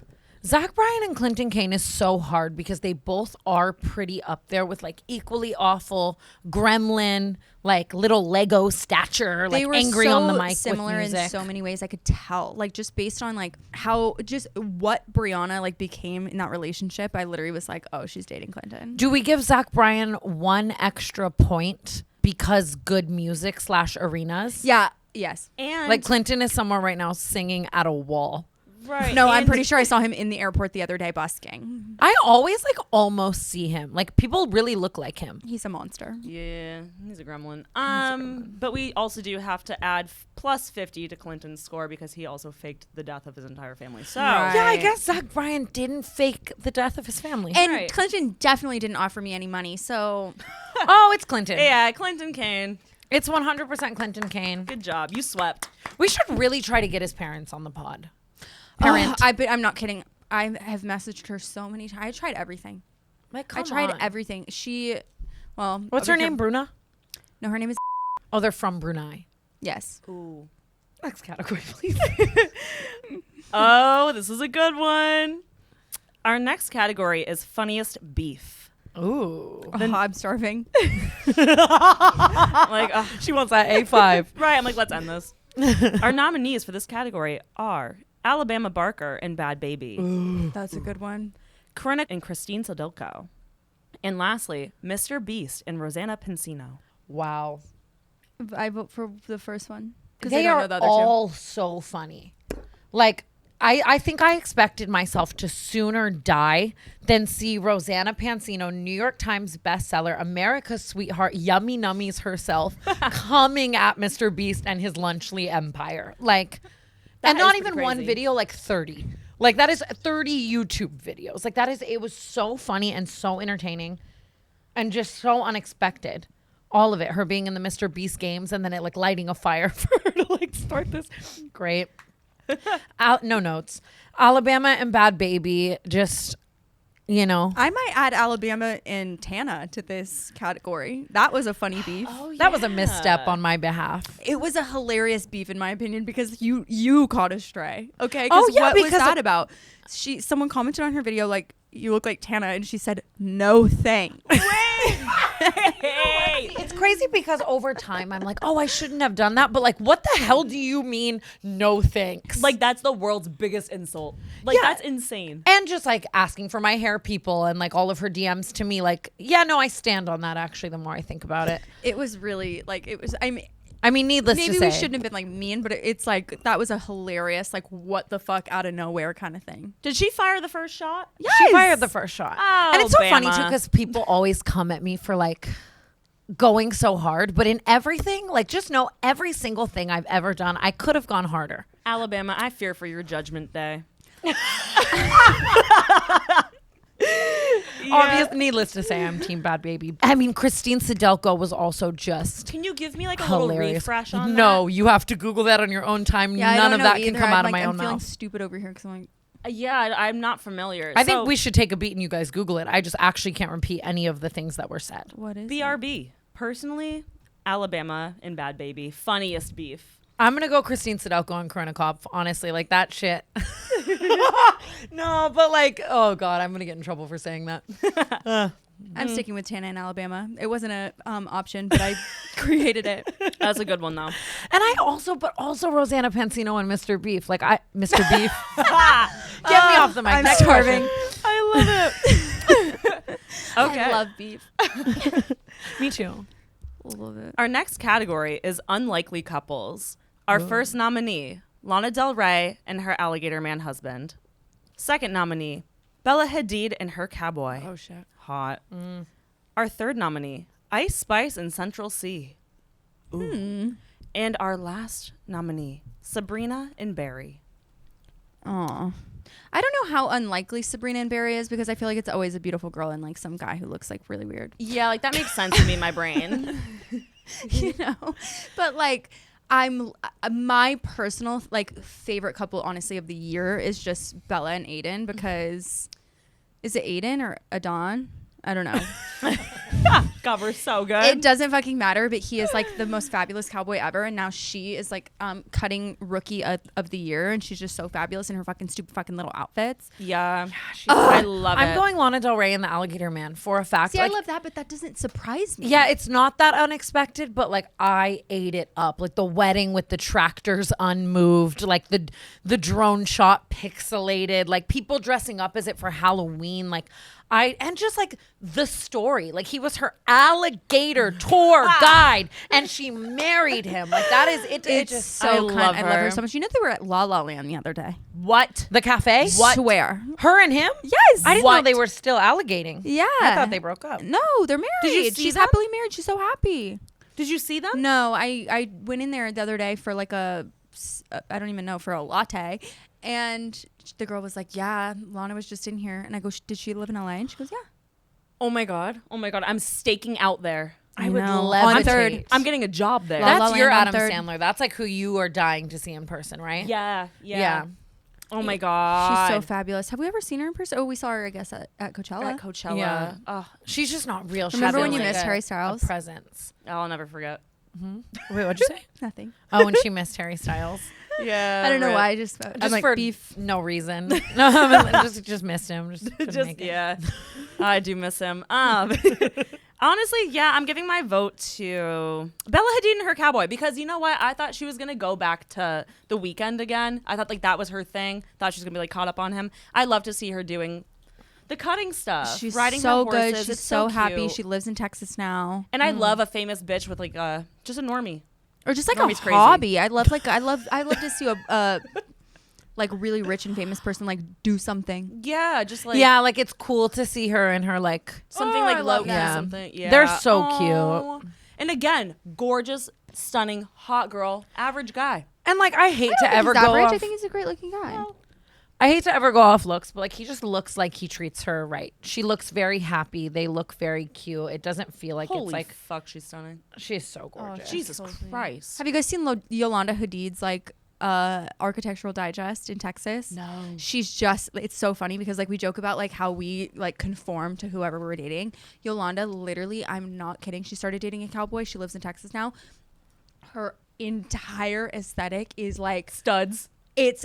Zach Bryan and Clinton Kane is so hard because they both are pretty up there with like equally awful gremlin, like little Lego stature, they like were angry so on the mic similar with in music. so many ways. I could tell, like, just based on like how just what Brianna like became in that relationship. I literally was like, oh, she's dating Clinton. Do we give Zach Bryan one extra point because good music / arenas? Yeah. Yes. And Like Clinton is somewhere right now singing at a wall. right. No, I'm and- pretty sure I saw him in the airport the other day busking. I always like almost see him. Like people really look like him. He's a monster. Yeah, he's a gremlin. But we also do have to add plus 50 to Clinton's score because he also faked the death of his entire family. So Right. Yeah, I guess Zach Bryan didn't fake the death of his family. And Right. Clinton definitely didn't offer me any money, so oh, it's Clinton. yeah, Clinton Kane. It's 100% Clinton Kane. Good job. You swept. We should really try to get his parents on the pod. I'm not kidding. I have messaged her so many times. I tried everything. Like, I tried everything. What's her name? Bruna? No, her name is. Oh, they're from Brunei. Yes. Ooh. Next category, please. Oh, this is a good one. Our next category is funniest beef. Ooh. I'm starving. Like, She wants that A5. right. I'm like, let's end this. Our nominees for this category are Alabama Barker and Bad Baby, That's a good one. Corinna and Christine Sodilko, and lastly, Mr. Beast and Rosanna Pansino. Wow. I vote for the first one. They are all so funny. Like, I think I expected myself to sooner die than see Rosanna Pansino, New York Times bestseller, America's sweetheart, Yummy Nummies herself, coming at Mr. Beast and his Lunchly empire. Like, and not even one crazy. video, like 30. Like, that is 30 YouTube videos. Like, it was so funny and so entertaining and just so unexpected. All of it, her being in the Mr. Beast games and then it like lighting a fire for her to like start this. Great. No notes. Alabama and Bad Baby, just, you know. I might add Alabama and Tana to this category. That was a funny beef. That was a misstep on my behalf. It was a hilarious beef in my opinion because you caught a stray. Okay. Oh, yeah, what was because that about? Someone commented on her video like, you look like Tana, and she said, no thanks. Hey! It's crazy because over time I'm like, oh, I shouldn't have done that. But like, what the hell do you mean, no thanks? Like, that's the world's biggest insult. Like, Yeah. that's insane. And just like asking for my hair people and like all of her DMs to me, like, yeah, no, I stand on that actually the more I think about it. It was really like, I mean, needless maybe to say. we shouldn't have been like mean, but it's like, that was a hilarious, like, what the fuck out of nowhere kind of thing. Did she fire the first shot? She fired the first shot. Oh, and it's so funny too Bama. because people always come at me for like going so hard. But in everything, like just know every single thing I've ever done, I could have gone harder. Alabama, I fear for your judgment day. Obviously, needless to say, I'm Team Bad Baby. I mean, Christine Sodilko was also just Can you give me like a little hilarious. refresh on No, you have to Google that on your own time. Yeah, I None don't of know that either. can come out of my I'm own feeling mouth. stupid over here because I'm like, that? Yeah, I'm not familiar. I think we should take a beat and you guys Google it. I just actually can't repeat any of the things that were said. what is BRB. Personally, Alabama and Bad Baby. Funniest beef. I'm going to go Christine Sodilko and Corinna Kopf, honestly. Like, that shit. No, but like, oh, God, I'm going to get in trouble for saying that. I'm sticking with Tana in Alabama. It wasn't a option, but I created it. That's a good one though. And I also Rosanna Pansino and Mr. Beef. Like, Mr. Beef. Get me off the mic. I'm Next starving. question. I love it. Okay. I love beef. Me too. Love it. Our next category is unlikely couples. Our first nominee, Lana Del Rey and her alligator man husband. Second nominee, Bella Hadid and her cowboy. Oh, shit. Hot. Our third nominee, Ice Spice and Central C. Ooh. And our last nominee, Sabrina and Barry. Aw. I don't know how unlikely Sabrina and Barry is because I feel like it's always a beautiful girl and like some guy who looks like really weird. Yeah, like that makes sense to me in my brain. You know? But like my personal like favorite couple honestly of the year is just Bella and Aiden because is it Aiden or Adon? I don't know. God, we're so good. It doesn't fucking matter, but he is like the most fabulous cowboy ever, and now she is like cutting rookie of the year, and she's just so fabulous in her fucking stupid fucking little outfits. Yeah. I love it. I'm going Lana Del Rey and the Alligator Man for a fact. See, like, I love that, but that doesn't surprise me. yeah, it's not that unexpected, but like I ate it up. Like the wedding with the tractors unmoved, like the drone shot pixelated, like people dressing up as it for Halloween, like and just like the story, like he was her alligator tour guide and she married him. Like that is it. It's just so I kind. love I love her her. so much. You know they were at La La Land the other day. What? the cafe. Swear. Her and him? Yes. I didn't know What? they were still alligating. Yeah. I thought they broke up. No, they're married. Did you see She's them? happily married. She's so happy. Did you see them? No, I went in there the other day for like I don't even know, for a latte. And the girl was like, yeah, Lana was just in here. And I go, did she live in LA? And she goes, yeah. Oh my God. I'm staking out there. I would know. levitate. On third. I'm getting a job there. La La That's Land your on Adam third. Sandler. That's like who you are dying to see in person, right? Yeah. Oh my god. She's so fabulous. Have we ever seen her in person? Oh, we saw her, I guess, at Coachella. At Coachella. Yeah. Oh, She's just not real. She Remember has when you like missed a- Harry Styles? A presence. I'll never forget. Wait, what'd you say? Nothing. Oh, when she missed Harry Styles. Yeah. I don't know why. I just Just I'm like for beef. no reason. No, I mean, just missed him. Just couldn't make it. Yeah. I do miss him. Honestly, yeah, I'm giving my vote to Bella Hadid and her cowboy because you know what? I thought she was gonna go back to The Weeknd again. I thought like that was her thing. Thought she was gonna be like caught up on him. I love to see her doing the cutting stuff. She's riding so her good. horses. She's It's so happy. cute. She lives in Texas now. And I love a famous bitch with like just a normie. Or just like Normie's a crazy. hobby. I love to see a like really rich and famous person like do something. Yeah, just like Yeah, like it's cool to see her in her like something Oh, like I low love key, that. something. Yeah, They're so Aw. And again, gorgeous, stunning, hot girl, average guy. and like I hate to ever He's go average. off. I think he's a great looking guy. I hate to ever go off looks, but like he just looks like he treats her right. She looks very happy. They look very cute. It doesn't feel like Holy it's like fuck, she's stunning. she's so gorgeous. Jesus Christ. Have you guys seen Yolanda Hadid's like Architectural Digest in Texas? No. She's just, it's so funny because like we joke about like how we like conform to whoever we're dating. Yolanda literally, I'm not kidding, she started dating a cowboy. She lives in Texas now. Her entire aesthetic is like Studs. it's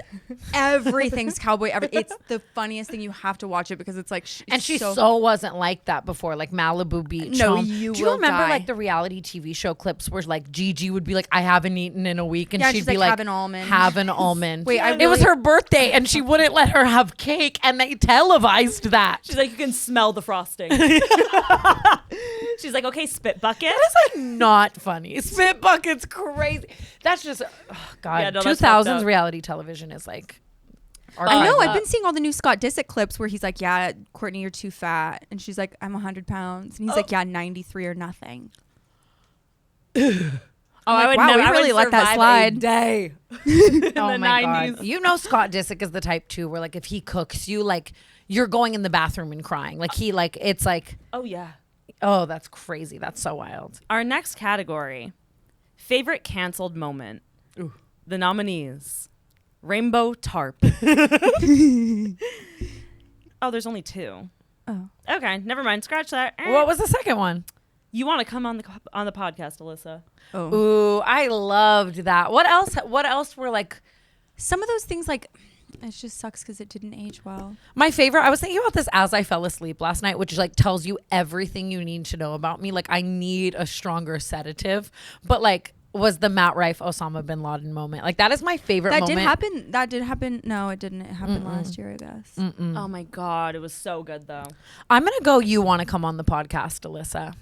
everything's cowboy. It's the funniest thing. You have to watch it because it's like And she so wasn't like that before, like Malibu Beach. No, Home. you Do you will remember die. like the reality TV show clips where like Gigi would be like, "I haven't eaten in a week," and Yeah, she'd she's be like, like, "Have an almond." Have an almond." Wait, it was her birthday, and she wouldn't let her have cake, and they televised that. She's like, you can smell the frosting. She's like, okay, spit bucket. That's like not funny. Spit bucket's crazy. That's just God. Yeah, no, that's fucked 2000s up. reality television is like. I know. archived I've up. been seeing all the new Scott Disick clips where he's like, "Yeah, Courtney, you're too fat," and she's like, "I'm 100 pounds," and he's like, "Yeah, 93 or nothing." Oh, I would wow, never we I would really let that survive a slide. day. Oh the my 90s. God. You know Scott Disick is the type too where like if he cooks you, like you're going in the bathroom and crying. Like he like it's like, Oh yeah. oh, that's crazy. That's so wild. Our next category, favorite canceled moment. The nominees, Rainbow Tarp. Oh, there's only two. Oh. Okay, never mind. Scratch that. What was the second one? You want to come on the podcast, Alyssa? Oh. Ooh, I loved that. What else? What else were like Some of those things, like, it just sucks because it didn't age well. my favorite? I was thinking about this as I fell asleep last night, which like tells you everything you need to know about me. Like I need a stronger sedative, but like was the Matt Rife Osama bin Laden moment. Like that is my favorite That moment. did happen. That did happen. No, it didn't. It happened last year, I guess. Oh my God, it was so good though. I'm gonna go. You want to come on the podcast, Alyssa?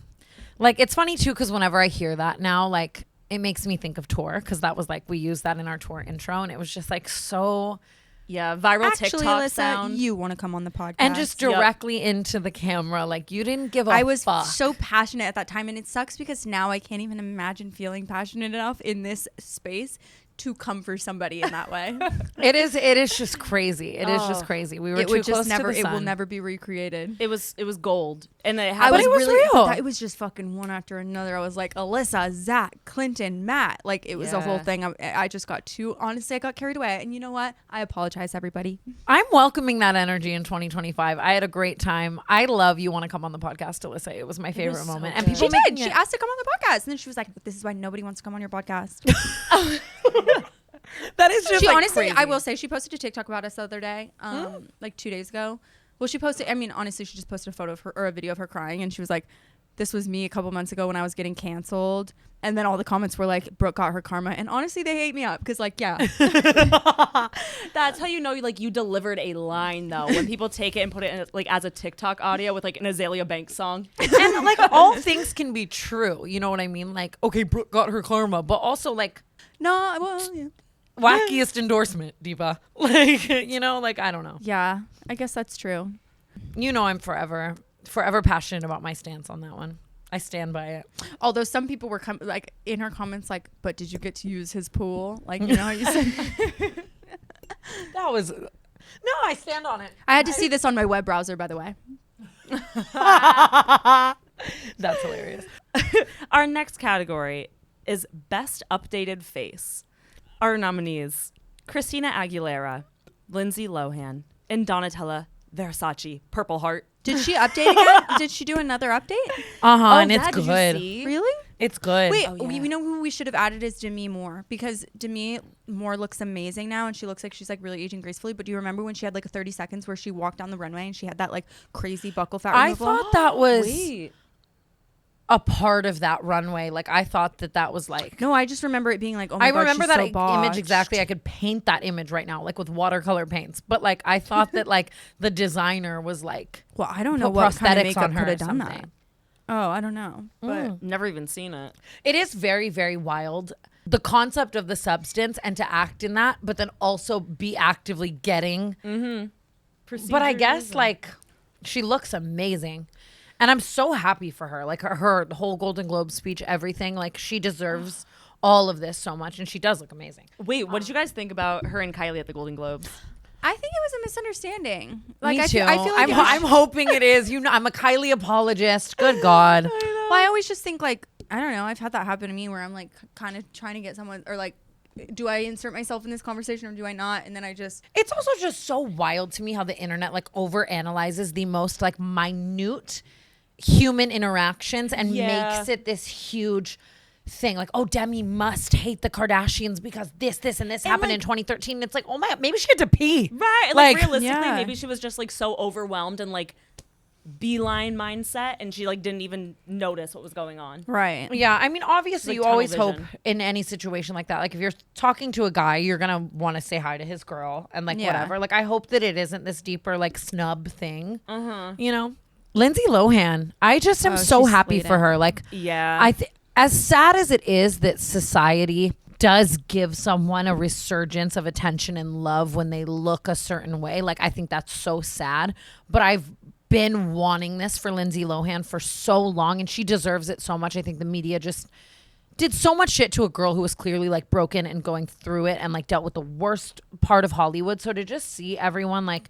Like it's funny too because whenever I hear that now, like it makes me think of tour because that was like we used that in our tour intro and it was just like so Yeah, viral Actually, TikTok Alyssa, sound. you want to come on the podcast? and just directly into the camera. Like you didn't give a I was fuck. so passionate at that time, and it sucks because now I can't even imagine feeling passionate enough in this space to come for somebody in that way. It is just crazy. It is just crazy. We were It too would close just never. to the It will sun. never be recreated. It was gold, and it I happened. was it was really. real. It was just fucking one after another. I was like Alyssa, Zach, Clinton, Matt. Like it was a whole Yeah. thing. I just got too. Honestly, I got carried away. And you know what? I apologize, everybody. I'm welcoming that energy in 2025. I had a great time. I love you want to come on the podcast, Alyssa. It was my favorite so moment. And good. people She did. making She it- asked to come on the podcast, and then she was like, "This is why nobody wants to come on your podcast." that is just She like honestly, crazy. I will say, she posted a TikTok about us the other day, like 2 days ago. Well, she posted. I mean, honestly, she just posted a photo of her or a video of her crying, and she was like, "This was me a couple months ago when I was getting canceled." And then all the comments were like, "Brooke got her karma," and honestly, they hate me up because, like, yeah, That's how you know you delivered a line though. When people take it and put it in, like as a TikTok audio with like an Azalea Banks song. and like all things can be true. You know what I mean? Like, okay, Brooke got her karma, but also like no, well, yeah. wackiest endorsement, diva. Like, you know, like I don't know. Yeah, I guess that's true. You know, I'm forever passionate about my stance on that one. I stand by it. Although some people were like in her comments, like, "But did you get to use his pool?" Like, you know how you said. That was no, I stand on it. I had to see this on my web browser, by the way. That's hilarious. Our next category is Best Updated Face. Our nominees, Christina Aguilera, Lindsay Lohan, and Donatella Versace, Purple Heart. Did she update again? Did she do another update? And it's yeah, did you good. see? Really? It's good. Wait, Oh, yeah. you know who we should have added is Demi Moore, because Demi Moore looks amazing now, and she looks like she's like really aging gracefully. But do you remember when she had like a 30 seconds where she walked down the runway and she had that like crazy buckle fat I removal? thought that was Wait. a part of that runway. Like I thought that was like. No, I just remember it being like, oh my I God, remember she's that so image botched. exactly. I could paint that image right now, like with watercolor paints. But like I thought that like the designer was like, Well, I don't know put what kind of prosthetics makeup on her could or have done something. that. Oh, I don't know. But Never even seen it. It is very, very wild. The concept of the substance and to act in that, but then also be actively getting. But I guess like she looks amazing. And I'm so happy for her. Like her whole Golden Globe speech, everything. Like she deserves all of this so much. And she does look amazing. Wait, what did you guys think about her and Kylie at the Golden Globes? I think it was a misunderstanding. Like Me too. I feel like I'm hoping it is. You know, I'm a Kylie apologist. Good God. Well, I always just think like, I don't know. I've had that happen to me where I'm like kind of trying to get someone, or like, do I insert myself in this conversation or do I not? And then I just, It's also just so wild to me how the internet like overanalyzes the most like minute human interactions and Yeah. makes it this huge thing. Like, oh, Demi must hate the Kardashians because this, and this happened in 2013. It's like, oh my God, maybe she had to pee. Right. And like realistically, Yeah. maybe she was just like so overwhelmed and like beeline mindset, and she like didn't even notice what was going on. right. Yeah, I mean, obviously, Like you always tunnel hope vision. in any situation like that. Like, if you're talking to a guy, you're gonna want to say hi to his girl and like Yeah. whatever. Like, I hope that it isn't this deeper like snub thing. You know, Lindsay Lohan. I just am Oh, so she's happy slayed for it. her. Like, Yeah. as sad as it is that society does give someone a resurgence of attention and love when they look a certain way. Like, I think that's so sad. But I've been wanting this for Lindsay Lohan for so long, and she deserves it so much. I think the media just did so much shit to a girl who was clearly like broken and going through it and like dealt with the worst part of Hollywood. So to just see everyone like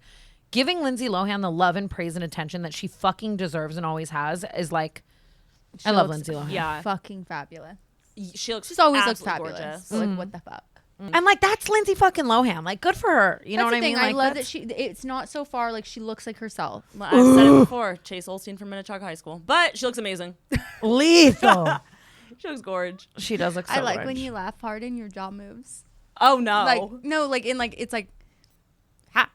giving Lindsay Lohan the love and praise and attention that she fucking deserves and always has is like, I love Lindsay Lohan. Yeah. Fucking fabulous. She looks She's always looks absolutely fabulous. gorgeous. So, like, what the fuck? And like that's Lindsay fucking Lohan. Like good for her. You know That's what I the mean? thing. Like I love that that's- it's not so far like she looks like herself. Well, I've said it before. Chase Olstein from Minnetonka High School, but she looks amazing. lethal. She looks gorge. She does look so I like good. when you laugh hard and your jaw moves. Oh no! Like no, like in like it's like what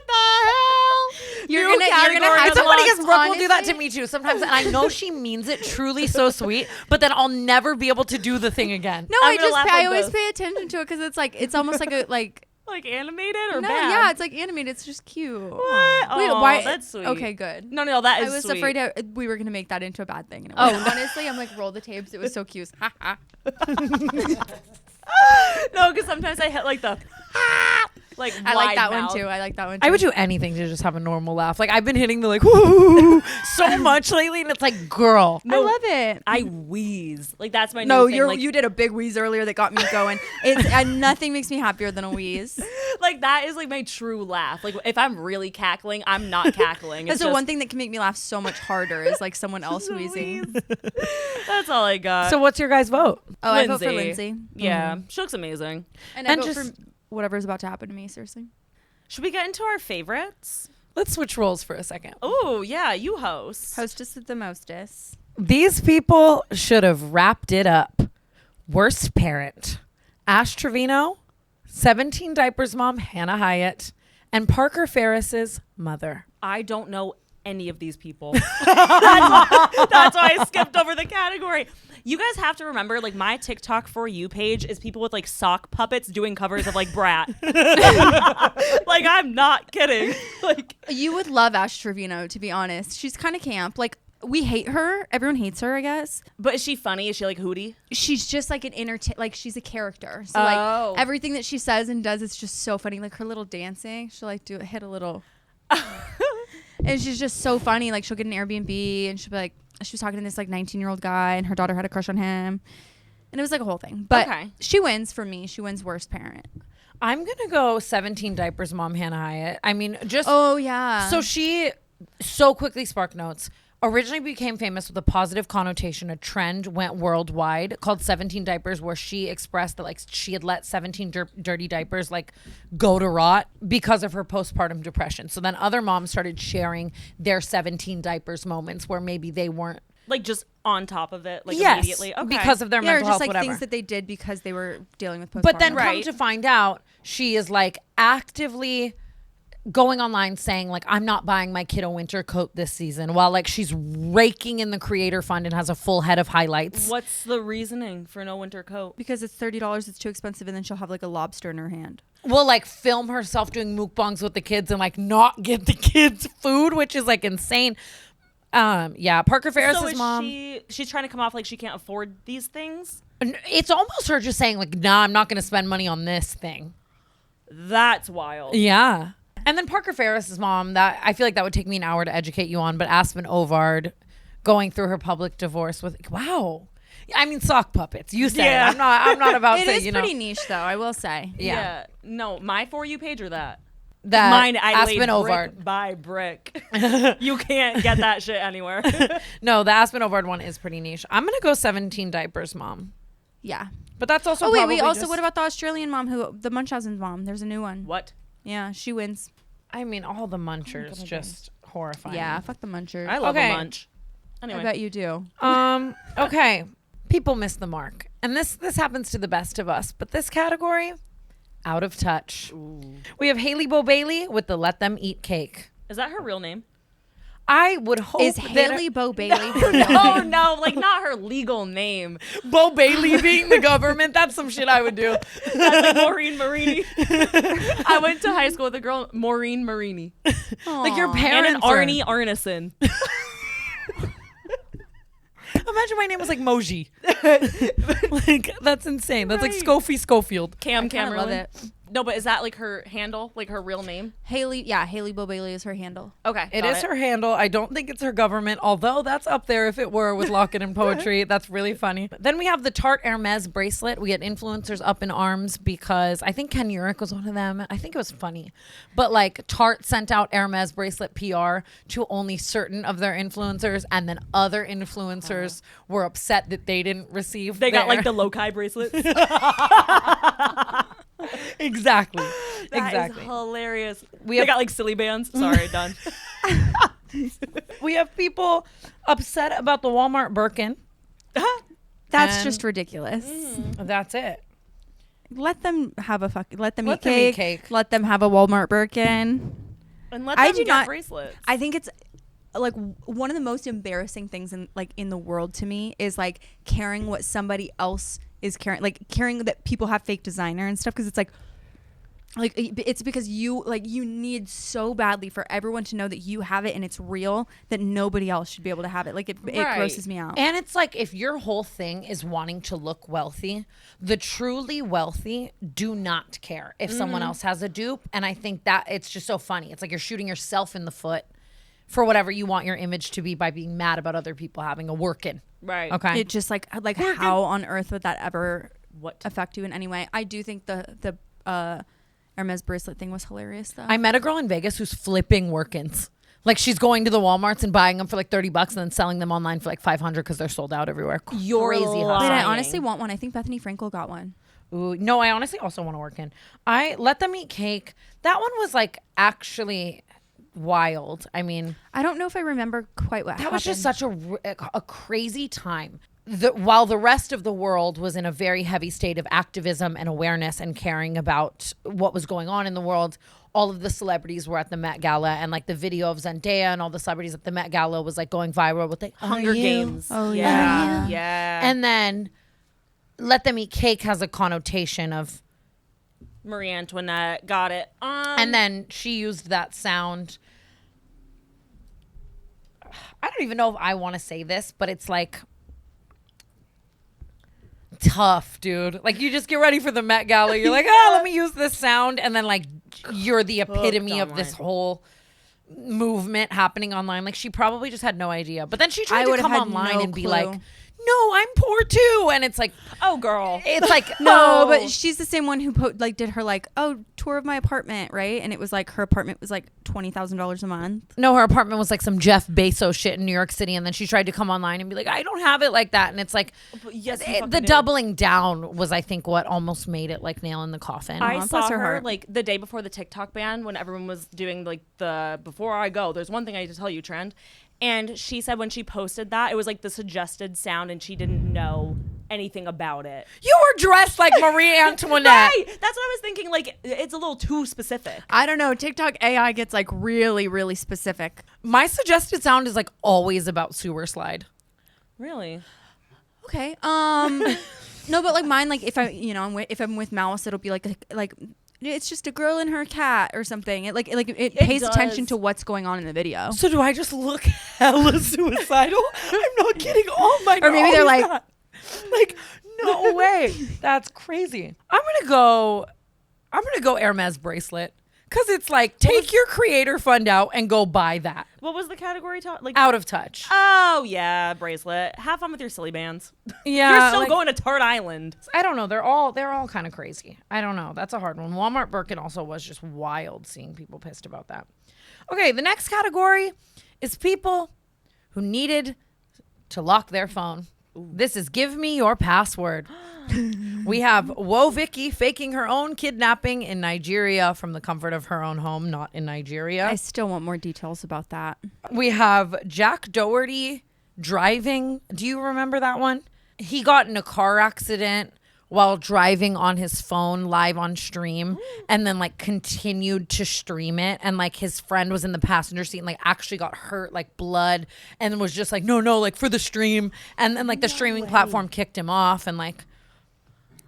the hell? you're New gonna category have It's to so funny look, because Brooke will do that to honestly. me too sometimes, and I know she means it truly so sweet, but then I'll never be able to do the thing again. No, I'm gonna laugh I like always this. pay attention to it because it's like it's almost like a like Like animated or no, bad? yeah, it's like animated. It's just cute. What? Wait, Oh, why? That's sweet. Okay, good. No, that I is was sweet. afraid we were gonna make that into a bad thing. And it wasn't. Honestly, I'm like roll the tapes. It was so cute. Ha ha. No, because sometimes I hit like the like I like wide that mouth. one too. I like that one too. I would do anything to just have a normal laugh. Like I've been hitting the like woo so much lately, and it's like, girl, I love it. I wheeze. Like that's my No, new thing. Like, you did a big wheeze earlier that got me going. It's nothing makes me happier than a wheeze. like that is like my true laugh. Like if I'm really cackling, I'm not cackling. It's That's the just, one thing that can make me laugh so much harder is like someone else wheezing. That's all I got. So what's your guys' vote? Oh, I vote for Lindsay. Yeah, she looks amazing. And I And vote just- for whatever's about to happen to me, seriously. Should we get into our favorites? Let's switch roles for a second. Oh yeah, you host. Hostess at the mostess. These people should have wrapped it up. Worst parent: Ash Trevino, 17 Diapers mom Hannah Hyatt, and Parker Ferris's mother. I don't know any of these people. That's why I skipped over the category. You guys have to remember, like, my TikTok For You page is people with, like, sock puppets doing covers of, like, Brat. Like, I'm not kidding. Like, You would love Ash Trevino, to be honest. She's kind of camp. Like, we hate her. Everyone hates her, I guess. but is she funny? Is she, like, hootie? She's just like an like she's a character. So Oh. like everything that she says and does, it's just so funny. Like her little dancing, she'll like hit a little, and she's just so funny. Like she'll get an Airbnb and she'll be like, she was talking to this like 19-year-old guy and her daughter had a crush on him, and it was like a whole thing. But Okay. she wins for me. She wins worst parent. I'm going to go 17 Diapers mom Hannah Hyatt. I mean, just Oh yeah. so she so quickly spark notes. originally became famous with a positive connotation. A trend went worldwide called 17 diapers, where she expressed that like she had let 17 dirty diapers like go to rot because of her postpartum depression. So then other moms started sharing their 17 diapers moments where maybe they weren't Like just on top of it, like yes, immediately. Okay. because of their or mental just health, like whatever. things that they did because they were dealing with postpartum. But then come Right. to find out, she is like actively going online saying like, I'm not buying my kid a winter coat this season, while like she's raking in the creator fund and has a full head of highlights. What's the reasoning for no winter coat? because it's $30, it's too expensive, and then she'll have like a lobster in her hand. Will like film herself doing mukbangs with the kids and like not get the kids food, which is like insane. Yeah, Parker Ferris's So is mom. she's trying to come off like she can't afford these things? It's almost her just saying like, nah, I'm not going to spend money on this thing. That's wild. Yeah. And then Parker Ferris's mom, that I feel like that would take me an hour to educate you on, but Aspen Ovard going through her public divorce with, wow. I mean, sock puppets. You said Yeah. it. I'm not about It to, is you know. pretty niche, though, I will say. Yeah. No, my For You page or that? That Mine, I laid Aspen Ovard. brick by brick. You can't get that shit anywhere. No, the Aspen Ovard one is pretty niche. I'm going to go 17 diapers, mom. Yeah. But that's also Oh, wait, probably we also, just- what about the Australian mom, the Munchausen's mom? There's a new one. What? Yeah, she wins. I mean, all the munchers just horrifying. Yeah, fuck the munchers. I love Okay. a munch. Anyway. I bet you do. Okay. People miss the mark. And this happens to the best of us. But this category, out of touch. We have Haley Bo Bailey with the Let Them Eat Cake. Is that her real name? I would hope Is that Haley Bo Bailey her real Oh name? no, like not her legal name. Bo Bailey being the government, that's some shit I would do. That's like Maureen Marini. I went to high school with a girl, Maureen Marini. Like your Aw. parents And an are- Arnie Arneson. Imagine my name was like Moji. Like that's insane. That's like Right. Schofield. Cam I kinda love Cameron. it. No, but is that like her handle? Like her real name? Haley Bo Bailey is her handle. Okay. It got is her handle. I don't think it's her government, although that's up there if it were with Locket and Poetry. That's really funny. Then we have the Tarte Hermes bracelet. We had influencers up in arms because I think Ken Urich was one of them. I think it was funny. But like Tarte sent out Hermes bracelet PR to only certain of their influencers, and then other influencers were upset that they didn't receive They got their- like the Lokai bracelets. Exactly. That Exactly. is hilarious. We They have- got like silly bands. Sorry, done. We have people upset about the Walmart Birkin. That's And- just ridiculous. That's it. Let them have let them, Let eat, them cake. eat cake. Let them have a Walmart Birkin. And let I them do get not- bracelets. I think it's like one of the most embarrassing things in the world to me is like caring what somebody else is caring, like caring that people have fake designer and stuff, because it's like it's because you need so badly for everyone to know that you have it and it's real, that nobody else should be able to have it. Like it Right. grosses me out. And it's like, if your whole thing is wanting to look wealthy, the truly wealthy do not care if someone else has a dupe. And I think that it's just so funny. It's like you're shooting yourself in the foot for whatever you want your image to be by being mad about other people having a workin'. right. Okay. It just like how on earth would that ever What? affect you in any way? I do think the Hermes bracelet thing was hilarious though. I met a girl in Vegas who's flipping workins. Like she's going to the Walmarts and buying them for like $30 and then selling them online for like $500 because they're sold out everywhere. You're Crazy lying. hustle. Wait, I Lying. honestly want one. I think Bethany Frankel got one. Ooh, no, I honestly also want to work in. I Let Them Eat Cake. That one was like actually wild. I mean, I don't know if I remember quite what that happened. was just such a crazy time. While the rest of the world was in a very heavy state of activism and awareness and caring about what was going on in the world, all of the celebrities were at the Met Gala, and like the video of Zendaya and all the celebrities at the Met Gala was like going viral with like Hunger Games. Oh, yeah. yeah. Yeah. And then Let Them Eat Cake has a connotation of, Marie Antoinette got it. and then she used that sound. I don't even know if I want to say this, but it's like tough, dude. Like you just get ready for the Met Gala. You're like, oh, let me use this sound. And then like you're the epitome of this online. whole movement happening online. Like she probably just had no idea. But then she tried I to would've come had online no and be clue. like, no, I'm poor too. And it's like, Oh, girl. it's like, No, oh. but she's the same one who did her like, oh, tour of my apartment, right? And it was like her apartment was like $20,000 a month. No, her apartment was like some Jeff Bezos shit in New York City. And then she tried to come online and be like, I don't have it like that. And it's like, Yes, you the fucking do. doubling down was, I think, what almost made it like nail in the coffin. I Aw, saw bless her her heart. like the day before the TikTok ban when everyone was doing like the before I go, there's one thing I need to tell you trend. And she said when she posted that, it was like the suggested sound and she didn't know anything about it. You were dressed like Marie Antoinette. Right. That's what I was thinking. Like, it's a little too specific. I don't know. TikTok AI gets like really, really specific. My suggested sound is like always about sewer slide. Really? Okay. No, but like mine, like if if I'm with Mouse, it'll be like it's just a girl and her cat or something. It pays attention does. to what's going on in the video. So do I just look hella suicidal? I'm not kidding. Oh my god. Or maybe they're like- like, no way. That's crazy. I'm gonna go Hermes bracelet. Cause it's like, take your creator fund out and go buy that. What was the category? Like Out of touch. Oh yeah, bracelet. Have fun with your silly bands. Yeah. You're still like, going to Tart Island. I don't know. They're all kind of crazy. I don't know. That's a hard one. Walmart Birkin also was just wild seeing people pissed about that. Okay, the next category is people who needed to lock their phone. This is give me your password. We have Woe Vicky faking her own kidnapping in Nigeria from the comfort of her own home, not in Nigeria. I still want more details about that. We have Jack Doherty driving. Do you remember that one? He got in a car accident while driving on his phone live on stream and then like continued to stream it. And like his friend was in the passenger seat and like actually got hurt, like blood, and was just like, no, like for the stream. And then like the streaming platform kicked him off and like,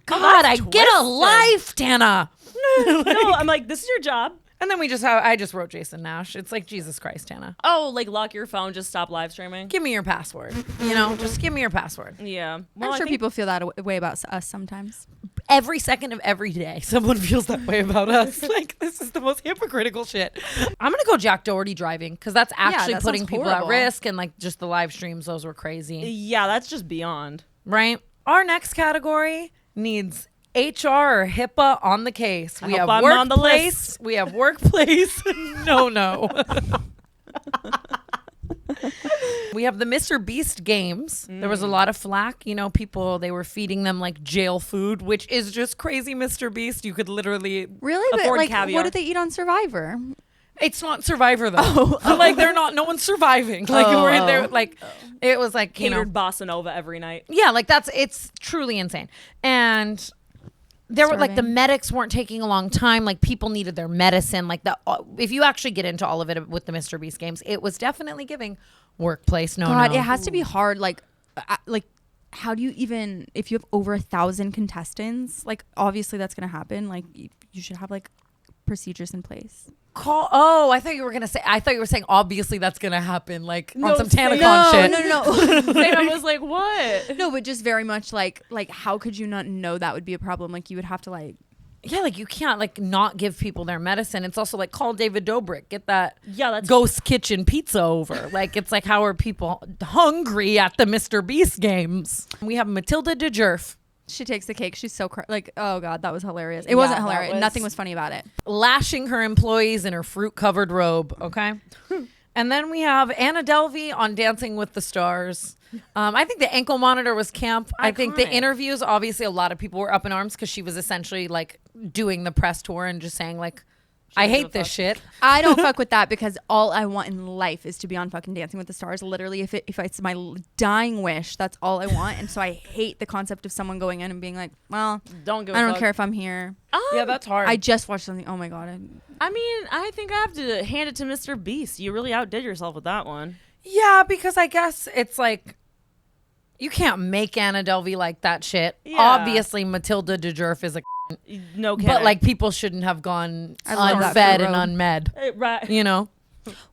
God, I get a life, Tana. No, I'm like, this is your job. And then I just wrote Jason Nash. It's like, Jesus Christ, Tana. Oh, like lock your phone, just stop live streaming. Give me your password. You know, just give me your password. Yeah. Well, I'm I sure think- people feel that way about us sometimes. Every second of every day, someone feels that way about us. Like, this is the most hypocritical shit. I'm going to go Jack Doherty driving because that's actually that putting sounds people horrible. at risk. And like just the live streams, those were crazy. Yeah, that's just beyond. Right? Our next category needs HR or HIPAA on the case. We have hope I'm on the workplace. list. We have workplace. No. We have the Mr. Beast games. There was a lot of flack. You know, people, they were feeding them like jail food, which is just crazy, Mr. Beast. You could literally... Really? But Afford like, caviar. what did they eat on Survivor? It's not Survivor, though. Like, no one's surviving. Like, we're in there, like, it was like, you know... Catered bossa nova every night. Yeah, like it's truly insane. And... There were like the medics weren't taking a long time. Like people needed their medicine. Like if you actually get into all of it with the Mr. Beast games, it was definitely giving workplace. God, it has to be hard. Like how do you even, if you have over 1,000 contestants, like obviously that's going to happen. Like you should have like procedures in place. I thought you were saying obviously that's gonna happen, like on some same. TanaCon shit. No. And I was like, what? No, but just very much like how could you not know that would be a problem? Like you would have to like. Yeah, like you can't like not give people their medicine. It's also like call David Dobrik, get that That's ghost kitchen pizza over. Like it's like how are people hungry at the Mr. Beast games? We have Matilda DeJerf She takes the cake. She's so like, oh God, that was hilarious. It Yeah, wasn't that hilarious. was- Nothing was funny about it. lashing her employees in her fruit-covered robe, okay? And then we have Anna Delvey on Dancing with the Stars. I think the ankle monitor was camp. I think the Iconic. interviews, obviously a lot of people were up in arms because she was essentially like doing the press tour and just saying like, I doesn't hate give a this shit. I don't fuck with that because all I want in life is to be on fucking Dancing with the Stars. Literally, if it's my dying wish, that's all I want. And so I hate the concept of someone going in and being like, well, Don't give a I don't fuck. care if I'm here. Yeah, that's hard. I just watched something. Oh my God. I mean, I think I have to hand it to Mr. Beast. You really outdid yourself with that one. Yeah, because I guess it's like you can't make Anna Delvey like that shit. Yeah. Obviously, Matilda DeJerf is a No kidding. but like people shouldn't have gone I love that unfed fruit and robe. unmed. Right. You know?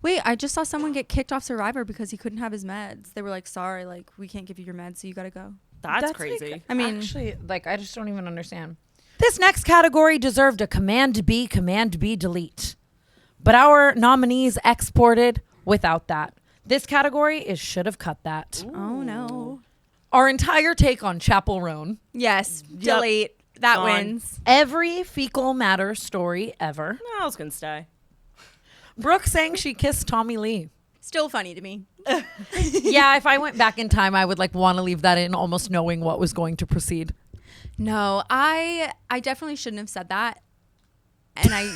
Wait, I just saw someone get kicked off Survivor because he couldn't have his meds. They were like, sorry, like we can't give you your meds, so you got to go. That's crazy. like, I mean- actually, like I just don't even understand. This next category deserved a Command B, delete. But our nominees exported without that. This category is should have cut that. Oh no. our entire take on Chapel Roan. Yes. Delete. That Gone. wins. Every fecal matter story ever. No, I was gonna stay. Brooke saying she kissed Tommy Lee. Still funny to me. Yeah, if I went back in time, I would like want to leave that in, almost knowing what was going to proceed. No, I definitely shouldn't have said that. And I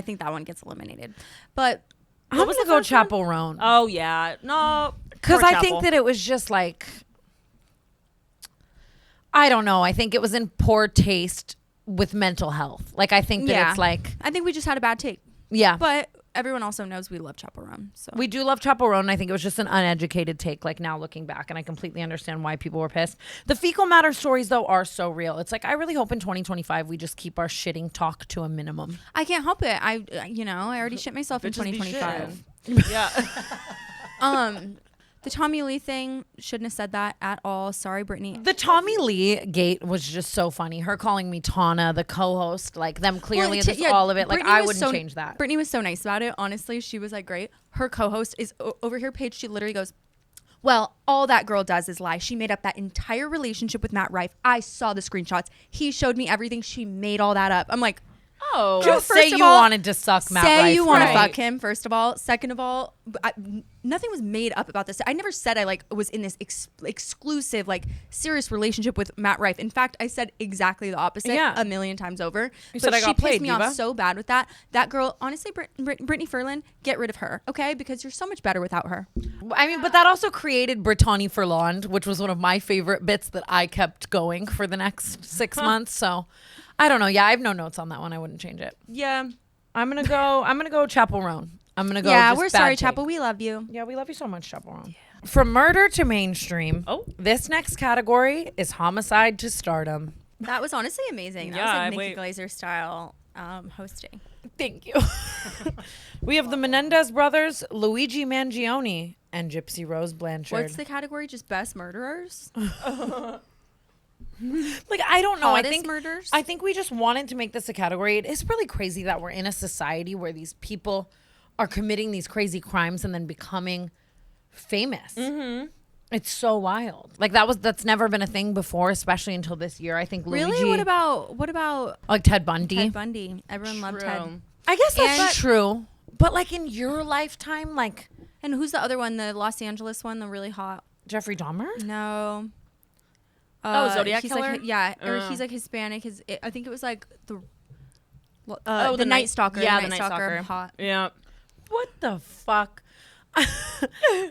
think that one gets eliminated. But I'm gonna go Chapel Roan. Oh yeah, no, Because poor I Chapel. think that it was just like, I don't know. I think it was in poor taste with mental health. Like, I think that it's like, I think we just had a bad take. yeah. But everyone also knows we love Chapel Roan. So We do love Chapel Roan. I think it was just an uneducated take, like now looking back, and I completely understand why people were pissed. The fecal matter stories, though, are so real. It's like, I really hope in 2025 we just keep our shitting talk to a minimum. I can't help it. I already shit myself in Bitches be 2025. Yeah. The Tommy Lee thing, shouldn't have said that at all. Sorry, Brittany. The Tommy Lee gate was just so funny. Her calling me Tana, the co-host, like them clearly, just all of it. Like, Brittany I was wouldn't change that. Brittany was so nice about it. Honestly, she was like, great. Her co-host is over here, Paige. She literally goes, well, all that girl does is lie. She made up that entire relationship with Matt Rife. I saw the screenshots. He showed me everything. She made all that up. I'm like, Oh, Just first say of you all, wanted to suck Matt say Rife, you want to right? fuck him, first of all. Second of all, nothing was made up about this. I never said I was in this exclusive serious relationship with Matt Rife. In fact, I said exactly the opposite Yeah. a million times over. You but said I she got pissed played, me diva. off so bad with that. That girl, honestly, Brittany Ferland, get rid of her, okay? Because you're so much better without her. I mean, but that also created Brittany Ferland, which was one of my favorite bits that I kept going for the next 6 months. So I don't know. Yeah, I have no notes on that one. I wouldn't change it. yeah. I'm gonna go Chapel Roan. I'm gonna go. Yeah, just we're bad sorry, take. Chapel. We love you. Yeah, we love you so much, Chapel Roan. From murder to mainstream. Oh. This next category is homicide to stardom. That was honestly amazing. That Yeah, was I like Nikki wait. Glaser style hosting. Thank you. We have the Menendez brothers, Luigi Mangione, and Gypsy Rose Blanchard. What's the category? Just best murderers? Like, I don't know. Hottest murders? I think we just wanted to make this a category. It is really crazy that we're in a society where these people are committing these crazy crimes and then becoming famous. Mm-hmm. It's so wild. Like, that's never been a thing before, especially until this year. I think Luigi. Really? What about like Ted Bundy? Ted Bundy? Everyone loved Ted. True. I guess that's And- true. But like in your lifetime, like And who's the other one? The Los Angeles one, the really hot. Jeffrey Dahmer? No. Zodiac he's Killer? Like, yeah, or he's like Hispanic. I think it was like the the Night Stalker. Yeah, the Night Stalker. Hot. Yeah. What the fuck? I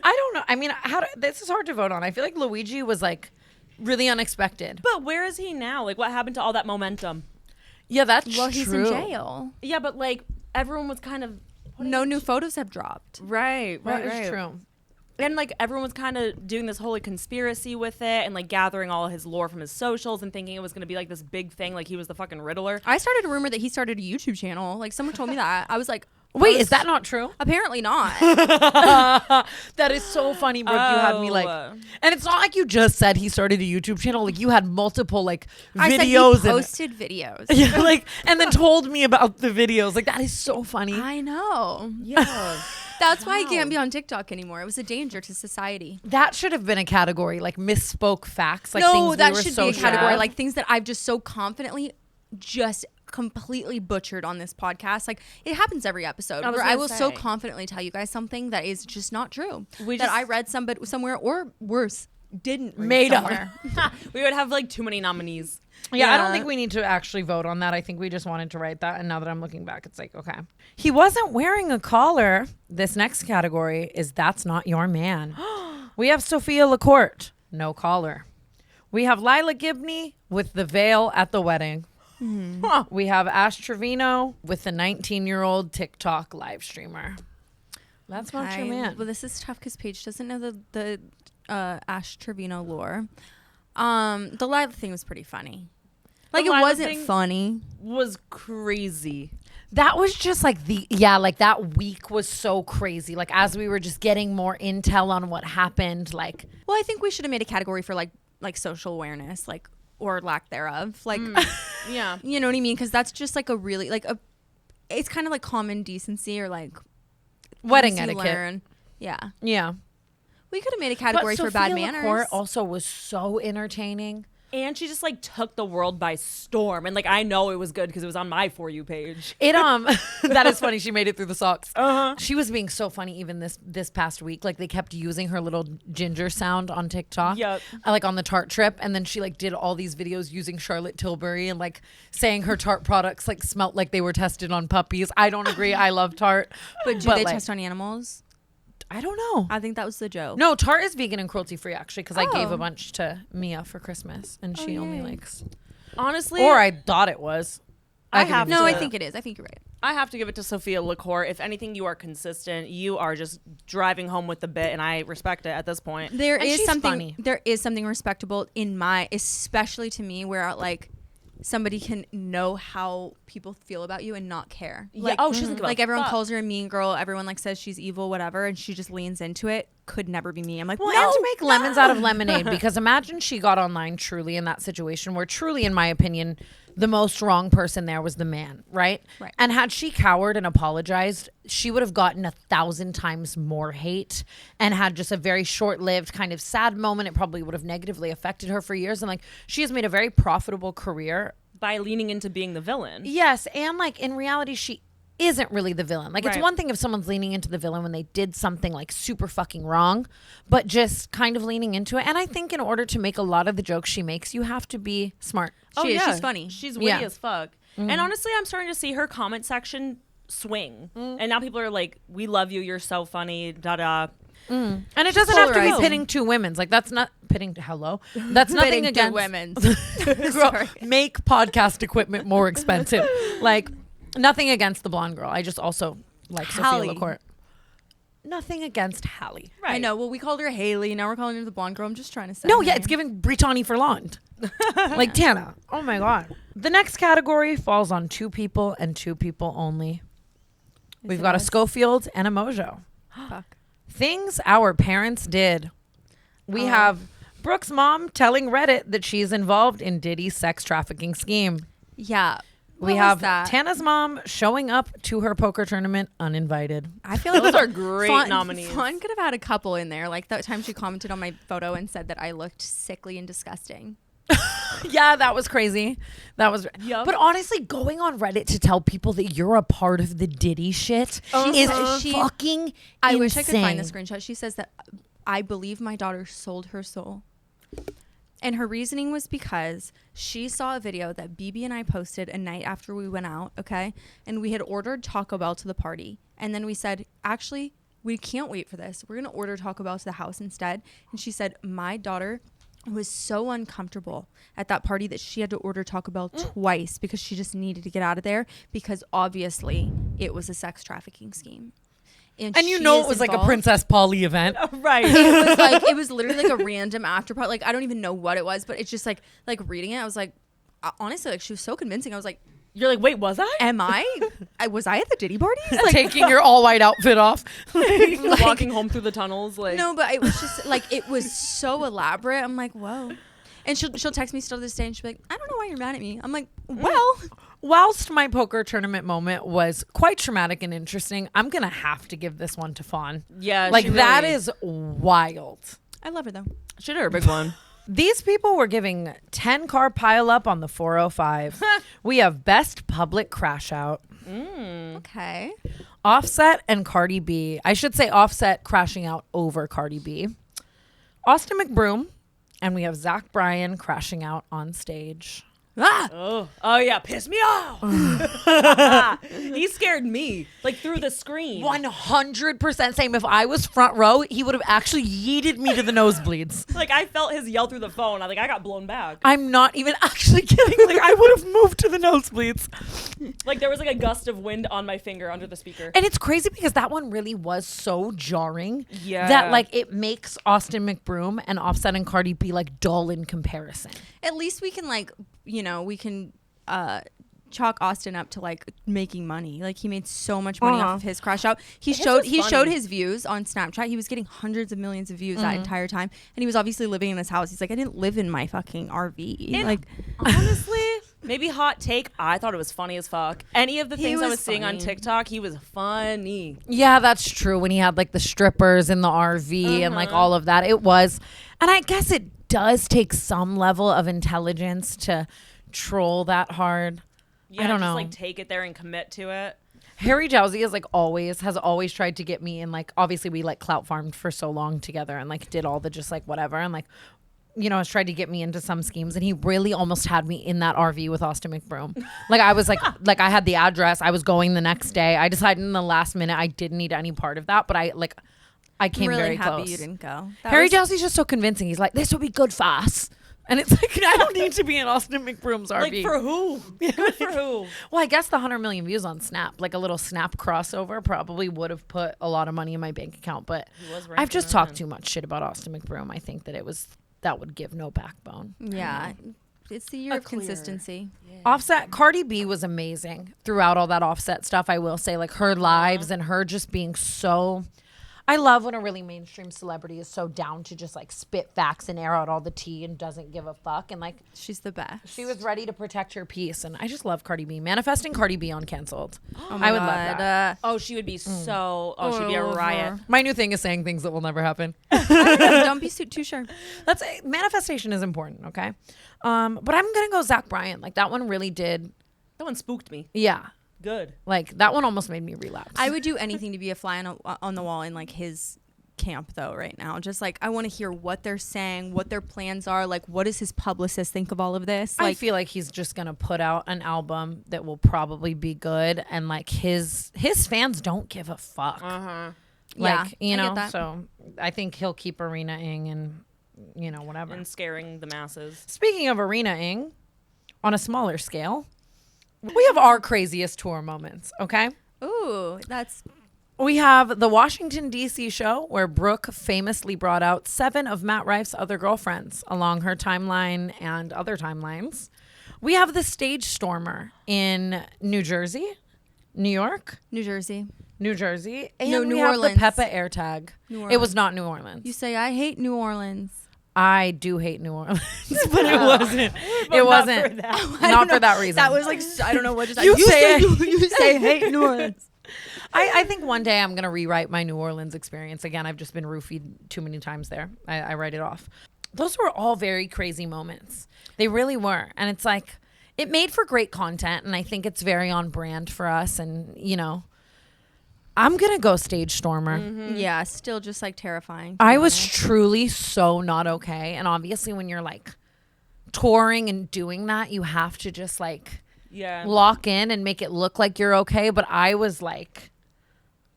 don't know. I mean, this is hard to vote on. I feel like Luigi was like really unexpected. But where is he now? Like, what happened to all that momentum? Yeah, that's Well, true. he's in jail. Yeah, but like everyone was kind of No new photos have dropped. right. That is true. And like everyone was kind of doing this whole like, conspiracy with it and like gathering all his lore from his socials and thinking it was going to be like this big thing, like he was the fucking Riddler. I started a rumor that he started a YouTube channel. Like someone told me that. I was like, Wait, is that not true? apparently not. That is so funny, Brooke. You had me like, Oh. and it's not like you just said he started a YouTube channel. Like you had multiple like I said he videos posted videos. yeah, like, and then told me about the videos. Like that is so funny. I know. Yeah. That's why I can't be on TikTok anymore. It was a danger to society. That should have been a category, like misspoke facts. Like No, things that we were should so be a category. sure of. Like things that I've just so confidently just completely butchered on this podcast. Like it happens every episode I was where I gonna will so say. confidently tell you guys something that is just not true. We that just- I read somewhere or worse, didn't read Made up. somewhere. We would have like too many nominees. Yeah, I don't Yeah. think we need to actually vote on that. I think we just wanted to write that. And now that I'm looking back, it's like, okay. He wasn't wearing a collar. This next category is That's Not Your Man. We have Sophia LaCourte, no collar. We have Lila Gibney with the veil at the wedding. We have Ash Trevino with the 19-year-old TikTok live streamer. That's not your man. Well, this is tough because Paige doesn't know the Ash Trevino lore. The live thing was pretty funny. Like it Lila wasn't thing- funny. Was crazy. That was just like like that week was so crazy. Like as we were just getting more intel on what happened, like Well, I think we should have made a category for like social awareness, like or lack thereof. Like Yeah. you know what I mean? Because that's just like a really it's kind of like common decency or like wedding things you etiquette. learn. Yeah. Yeah. We could have made a category for bad manners. Lacour also was so entertaining. And she just like took the world by storm. And like I know it was good because it was on my For You page. It that is funny. She made it through the socks. She was being so funny even this past week. Like they kept using her little ginger sound on TikTok. Yep. Like on the Tarte trip, and then she like did all these videos using Charlotte Tilbury and like saying her Tarte products like smelt like they were tested on puppies. I don't agree. I love Tarte, But do they like, test on animals? I don't know. I think that was the joke. No, Tarte is vegan and cruelty free actually, because I gave Oh. a bunch to Mia for Christmas, and she only yay. likes. Honestly, Or I thought it was. I could have give it No, to I her. think it is. I think you're right. I have to give it to Sophia Lacour. If anything, you are consistent. You are just driving home with the bit, and I respect it at this point. There And is she's something. funny. There is something respectable in especially to me, where like somebody can know how people feel about you and not care. Yeah. Like, Oh, she doesn't give a like everyone fuck. calls her a mean girl. Everyone like says she's evil, whatever, and she just leans into it. Could never be me. I'm like, Well, no, and to make lemons out of lemonade, because imagine she got online truly in that situation where truly, in my opinion, the most wrong person there was the man, right? Right. And had she cowered and apologized, she would have gotten 1,000 times more hate and had just a very short-lived kind of sad moment. It probably would have negatively affected her for years. And like, she has made a very profitable career. By leaning into being the villain. Yes, and like in reality, she isn't really the villain. Like it's Right. one thing if someone's leaning into the villain when they did something like super fucking wrong, but just kind of leaning into it. And I think in order to make a lot of the jokes she makes, you have to be smart. She is. She's funny. She's witty Yeah. as fuck. And honestly, I'm starting to see her comment section swing. And now people are like, "We love you. You're so funny." Da da. And it doesn't have to be polarizing. pitting two women's. Like that's not pitting. Hello, that's nothing Fitting to against women's. Girl, Sorry. make podcast equipment more expensive. Like nothing against the blonde girl. I just also like Hallie. Sophia Lacour. Nothing against Hallie. Right. I know. Well, we called her Haley. Now we're calling her the blonde girl. I'm just trying to say. No, her yeah, name. it's giving Brittany Ferland. Like Tana. Oh my God. The next category falls on two people and two people only. We've it got a us? Schofield and a Mongeau. Fuck. Things our parents did. We have Brooke's mom telling Reddit that she's involved in Diddy's sex trafficking scheme. Yeah. We What have was that? Tana's mom showing up to her poker tournament uninvited. I feel like Those are great Fawn, nominees. Fawn could have had a couple in there. Like that time she commented on my photo and said that I looked sickly and disgusting. Yeah, that was crazy. That was. Yup. But honestly, going on Reddit to tell people that you're a part of the Diddy shit is fucking I insane. wish I could find the screenshot. She says that I believe my daughter sold her soul. And her reasoning was because she saw a video that BB and I posted a night after we went out, okay? And we had ordered Taco Bell to the party. And then we said, actually, we can't wait for this. We're going to order Taco Bell to the house instead. And she said, my daughter was so uncomfortable at that party that she had to order Taco Bell twice because she just needed to get out of there because obviously it was a sex trafficking scheme. And she you know is it was like a involved. Princess Polly event. Right. It was literally like a random after party. Like I don't even know what it was, but it's just like reading it. I was like, honestly, like she was so convincing. I was like, You're like, wait, was I? am was I at the Diddy party? Taking your all white outfit off. Walking home through the tunnels, like No, but it was just like it was so elaborate. I'm like, whoa. And she'll text me still to this day and she'll be like, I don't know why you're mad at me. I'm like, well, Whilst my poker tournament moment was quite traumatic and interesting, I'm going to have to give this one to Fawn. Yeah, Like she that really- is wild. I love her though. Should her a big one. These people were giving 10-car pileup on the 405. We have best public crash out. Okay. Offset and Cardi B. I should say Offset crashing out over Cardi B. Austin McBroom. And we have Zach Bryan crashing out on stage. Oh yeah, piss me off. He scared me, like through the screen. 100% same. If I was front row, he would have actually yeeted me to the nosebleeds. Like I felt his yell through the phone. I got blown back. I'm not even actually kidding. Like I would have moved to the nosebleeds. Like there was like a gust of wind on my finger under the speaker. And it's crazy because that one really was so jarring. Yeah. That like it makes Austin McBroom and Offset and Cardi B like dull in comparison. At least we can we can chalk Austin up to like making money. Like he made so much money off of his crash out. He His showed was showed funny. his views on Snapchat. He was getting hundreds of millions of views that entire time, and he was obviously living in his house. He's like, I didn't live in my fucking RV. And like honestly, Maybe hot take. I thought it was funny as fuck. Any of the He things I was was seeing on funny. TikTok, he was funny. Yeah, that's true. When he had like the strippers in the RV and like all of that, it was. And I guess it does take some level of intelligence to troll that hard. Yeah, I don't just know. like take it there and commit to it. Harry Jowsey is like has always tried to get me in, like, obviously we like clout farmed for so long together and like did all the just like whatever and like, you know, has tried to get me into some schemes, and he really almost had me in that RV with Austin McBroom. Like I was like I had the address, I was going the next day. I decided in the last minute I didn't need any part of that, but I came I'm really very happy close. you didn't go. That Harry was- Jowsey's just so convincing. He's like, this will be good for us. And it's like, I don't need to be in Austin McBroom's RV. Like for who? Good for who? Well, I guess the 100 million views on Snap, like a little Snap crossover, probably would have put a lot of money in my bank account. But He was I've just ranking talked on. too much shit about Austin McBroom. I think that would give no backbone. Yeah. It's the year A of clear- consistency. Offset, Cardi B was amazing throughout all that Offset stuff. I will say, like her lives and her just being so. I love when a really mainstream celebrity is so down to just like spit facts and air out all the tea and doesn't give a fuck. And like She's the best. she was ready to protect her peace. And I just love Cardi B. Manifesting Cardi B on Canceled. Oh my I would love God, that. Oh, she would be so. Oh, she'd be a riot. My new thing is saying things that will never happen. Don't be too sure. That's manifestation is important, okay? But I'm gonna go Zach Bryan. Like that one really did. That one spooked me. Yeah, Good. like that one almost made me relapse. I would do anything to be a fly on the wall in like his camp though right now. Just like I want to hear what they're saying, what their plans are, like what does his publicist think of all of this? I Like feel like he's just gonna put out an album that will probably be good, and like his fans don't give a fuck. yeah, Like you I get know, that. so I think he'll keep Arena-ing and you know whatever. And scaring the masses. Speaking of Arena-ing, on a smaller scale, we have our craziest tour moments. Okay. Ooh, that's We have the Washington, D.C. show where Brooke famously brought out 7 of Matt Rife's other girlfriends along her timeline and other timelines. We have the Stage Stormer in New Jersey, New York, New Jersey. New Jersey, and No, we New have Orleans. the Peppa AirTag. New It was not New Orleans. You say I hate New Orleans. I do hate New Orleans, but it wasn't. It wasn't. Not for that reason. That was like I don't know what just You say you say hate New Orleans. I think one day I'm going to rewrite my New Orleans experience. Again, I've just been roofied too many times there. I write it off. Those were all very crazy moments. They really were. And it's like, it made for great content. And I think it's very on brand for us. And, you know, I'm going to go Stage Stormer. Yeah, still just like terrifying. to I be was honest. truly so not okay. And obviously when you're like touring and doing that, you have to just like Yeah. lock in and make it look like you're okay. But I was like,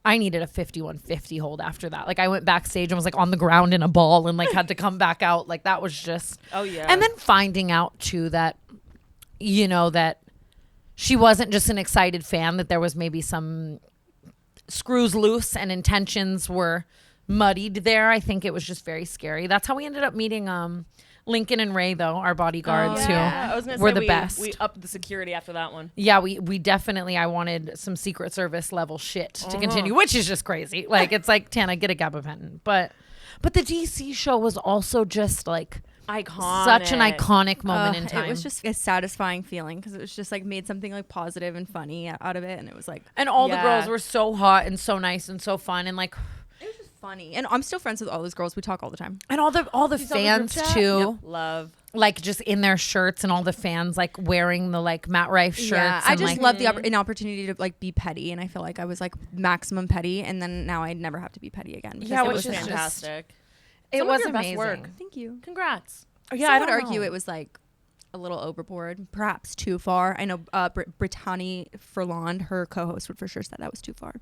I needed a 5150 hold after that. Like I went backstage and was like on the ground in a ball and like had to come back out. Like that was just. Oh yeah. And then finding out too that, you know, that she wasn't just an excited fan, that there was maybe some screws loose and intentions were muddied there. I think it was just very scary. That's how we ended up meeting Lincoln and Ray, though, our bodyguards, I was gonna who were say the best. We upped the security after that one. Yeah, we definitely, I wanted some Secret Service level shit to continue, which is just crazy. Like, it's like, Tana, get a gabapentin. But the DC show was also just like Iconic. such an iconic moment in time. It was just a satisfying feeling because it was just like made something like positive and funny out of it, and it was like and all the Yeah. girls were so hot and so nice and so fun and like, it was just funny. And I'm still friends with all those girls. We talk all the time. and all the fans too. Love. Like just in their shirts and all the fans like wearing the like Matt Rife shirts. Yeah, I and, just like, love the an opportunity to like be petty, and I feel like I was like maximum petty, and then now I'd never have to be petty again. because Yeah, it which was is just- Fantastic. it Some of was your best amazing. work. Thank you. Congrats. Yeah, Some I would don't argue know. it was like a little overboard, perhaps too far. I know Brittany Furland, her co-host, would for sure say that was too far.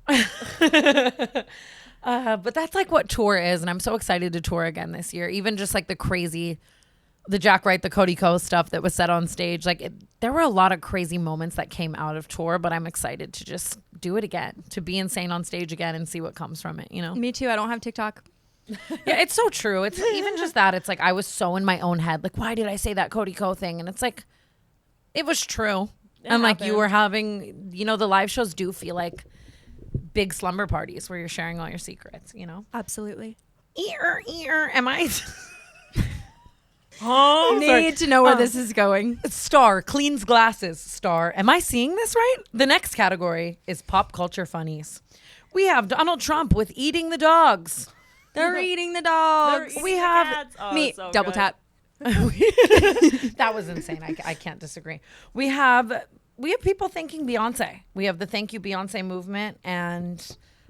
But that's like what tour is, and I'm so excited to tour again this year. Even just like the Jack Wright, the Cody Ko stuff that was said on stage. Like there were a lot of crazy moments that came out of tour, but I'm excited to just do it again, to be insane on stage again and see what comes from it, you know? Me too. I don't have TikTok. Yeah, it's so true. It's even just that. It's like I was so in my own head. Like, why did I say that Cody Ko thing? And it's like, it was true. And like you happened. were having, you know, the live shows do feel like big slumber parties where you're sharing all your secrets, you know? Absolutely. Am I? Need to know where this is going. Star cleans glasses. Star. Am I seeing this right? The next category is pop culture funnies. We have Donald Trump with eating the dogs. They're eating the dogs. We have me. Double tap. That was insane. I can't disagree. We have people thanking Beyonce. We have the Thank You Beyonce movement. And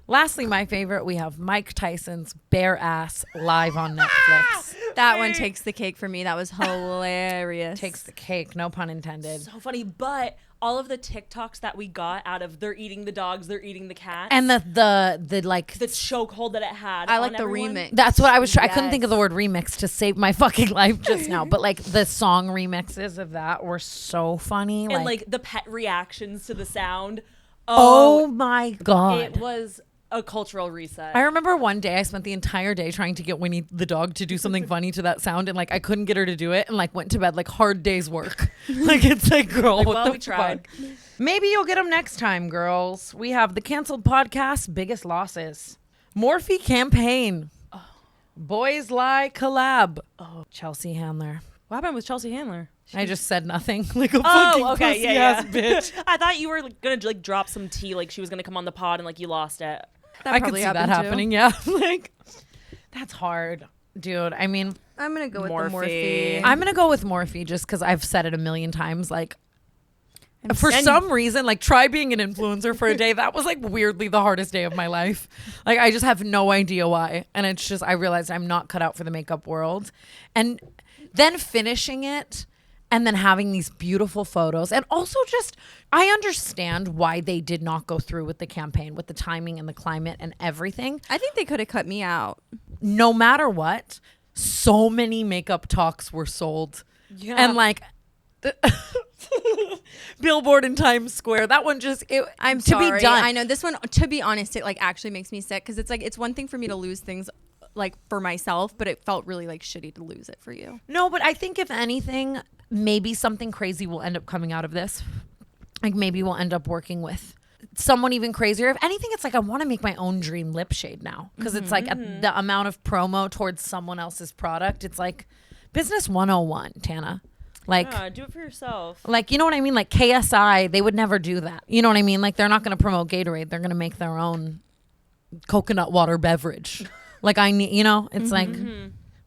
lastly, my favorite, we have Mike Tyson's bare ass live on Netflix. That one takes the cake for me. That was hilarious. Takes the cake, no pun intended. So funny, but all of the TikToks that we got out of they're eating the dogs, they're eating the cats, And the like the chokehold that it had. I like on the everyone. remix. that's what I was I couldn't Yes. think of the word remix to save my fucking life just now. But like the song remixes of that were so funny. And like the pet reactions to the sound. oh my God. It was a cultural reset. I remember one day I spent the entire day trying to get Winnie the dog to do something funny to that sound, and like I couldn't get her to do it, and like went to bed like hard day's work. Like it's like, girl, Like, what well, the we tried. fuck? Maybe you'll get them next time, girls. We have the canceled podcast biggest losses, Morphe campaign, Boys Lie collab, Chelsea Handler. What happened with Chelsea Handler? I just said nothing, like a fucking pussy ass bitch. I thought you were like, gonna like drop some tea, like she was gonna come on the pod and like you lost it. That I could probably see that happened, too. happening. Yeah, like that's hard, dude. I mean, I'm gonna go with the Morphe. Morphe. I'm gonna go with Morphe just because I've said it a million times. Like, And for and- some reason, like, try being an influencer for a day. That was like weirdly the hardest day of my life. Like, I just have no idea why. And it's just, I realized I'm not cut out for the makeup world. And then finishing it and then having these beautiful photos. And also just, I understand why they did not go through with the campaign, with the timing and the climate and everything. I think they could have cut me out. No matter what, so many makeup talks were sold. Yeah. And like, billboard in Times Square. That one just I'm to sorry. be done. I know this one. To be honest, it like actually makes me sick because it's like it's one thing for me to lose things like for myself, but it felt really like shitty to lose it for you. No, but I think if anything, maybe something crazy will end up coming out of this. Like maybe we'll end up working with someone even crazier. If anything, it's like I want to make my own dream lip shade now because it's like the amount of promo towards someone else's product. It's like business 101, Tana. Like, Yeah, do it for yourself. like, you know what I mean? Like KSI, they would never do that. You know what I mean? Like they're not going to promote Gatorade. They're going to make their own coconut water beverage. Like I need, you know, it's like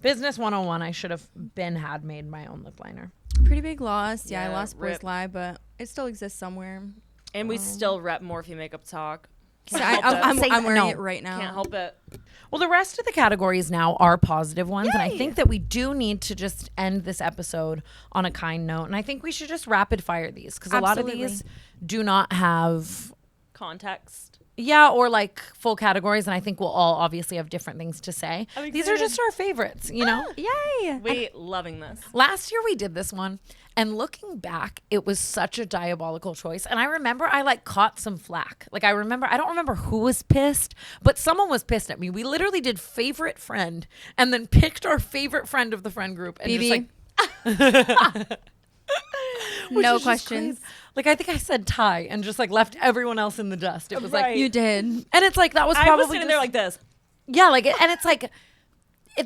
business 101. I should have had made my own lip liner. Pretty big loss. Yeah, I Yeah, lost Boys rip. Lie, but it still exists somewhere. And we still rep Morphe makeup talk. So Can't help it. I'm wearing no. it right now. Can't help it. Well, the rest of the categories now are positive ones. And I think that we do need to just end this episode on a kind note. And I think we should just rapid fire these because a lot of Absolutely. these do not have, Context. yeah, or like full categories. And I think we'll all obviously have different things to say. I'm These are excited. just our favorites, you know? Yay! Wait, loving this. Last year we did this one, and looking back, it was such a diabolical choice. And I remember I like caught some flack. Like I don't remember who was pissed, but someone was pissed at me. We literally did favorite friend and then picked our favorite friend of the friend group and just BB. like which No is just questions. crazy. Like I think I said Ty and just like left everyone else in the dust. It was like, Right. You did. and it's like that was I probably was sitting just, there like this. yeah, like and it's like.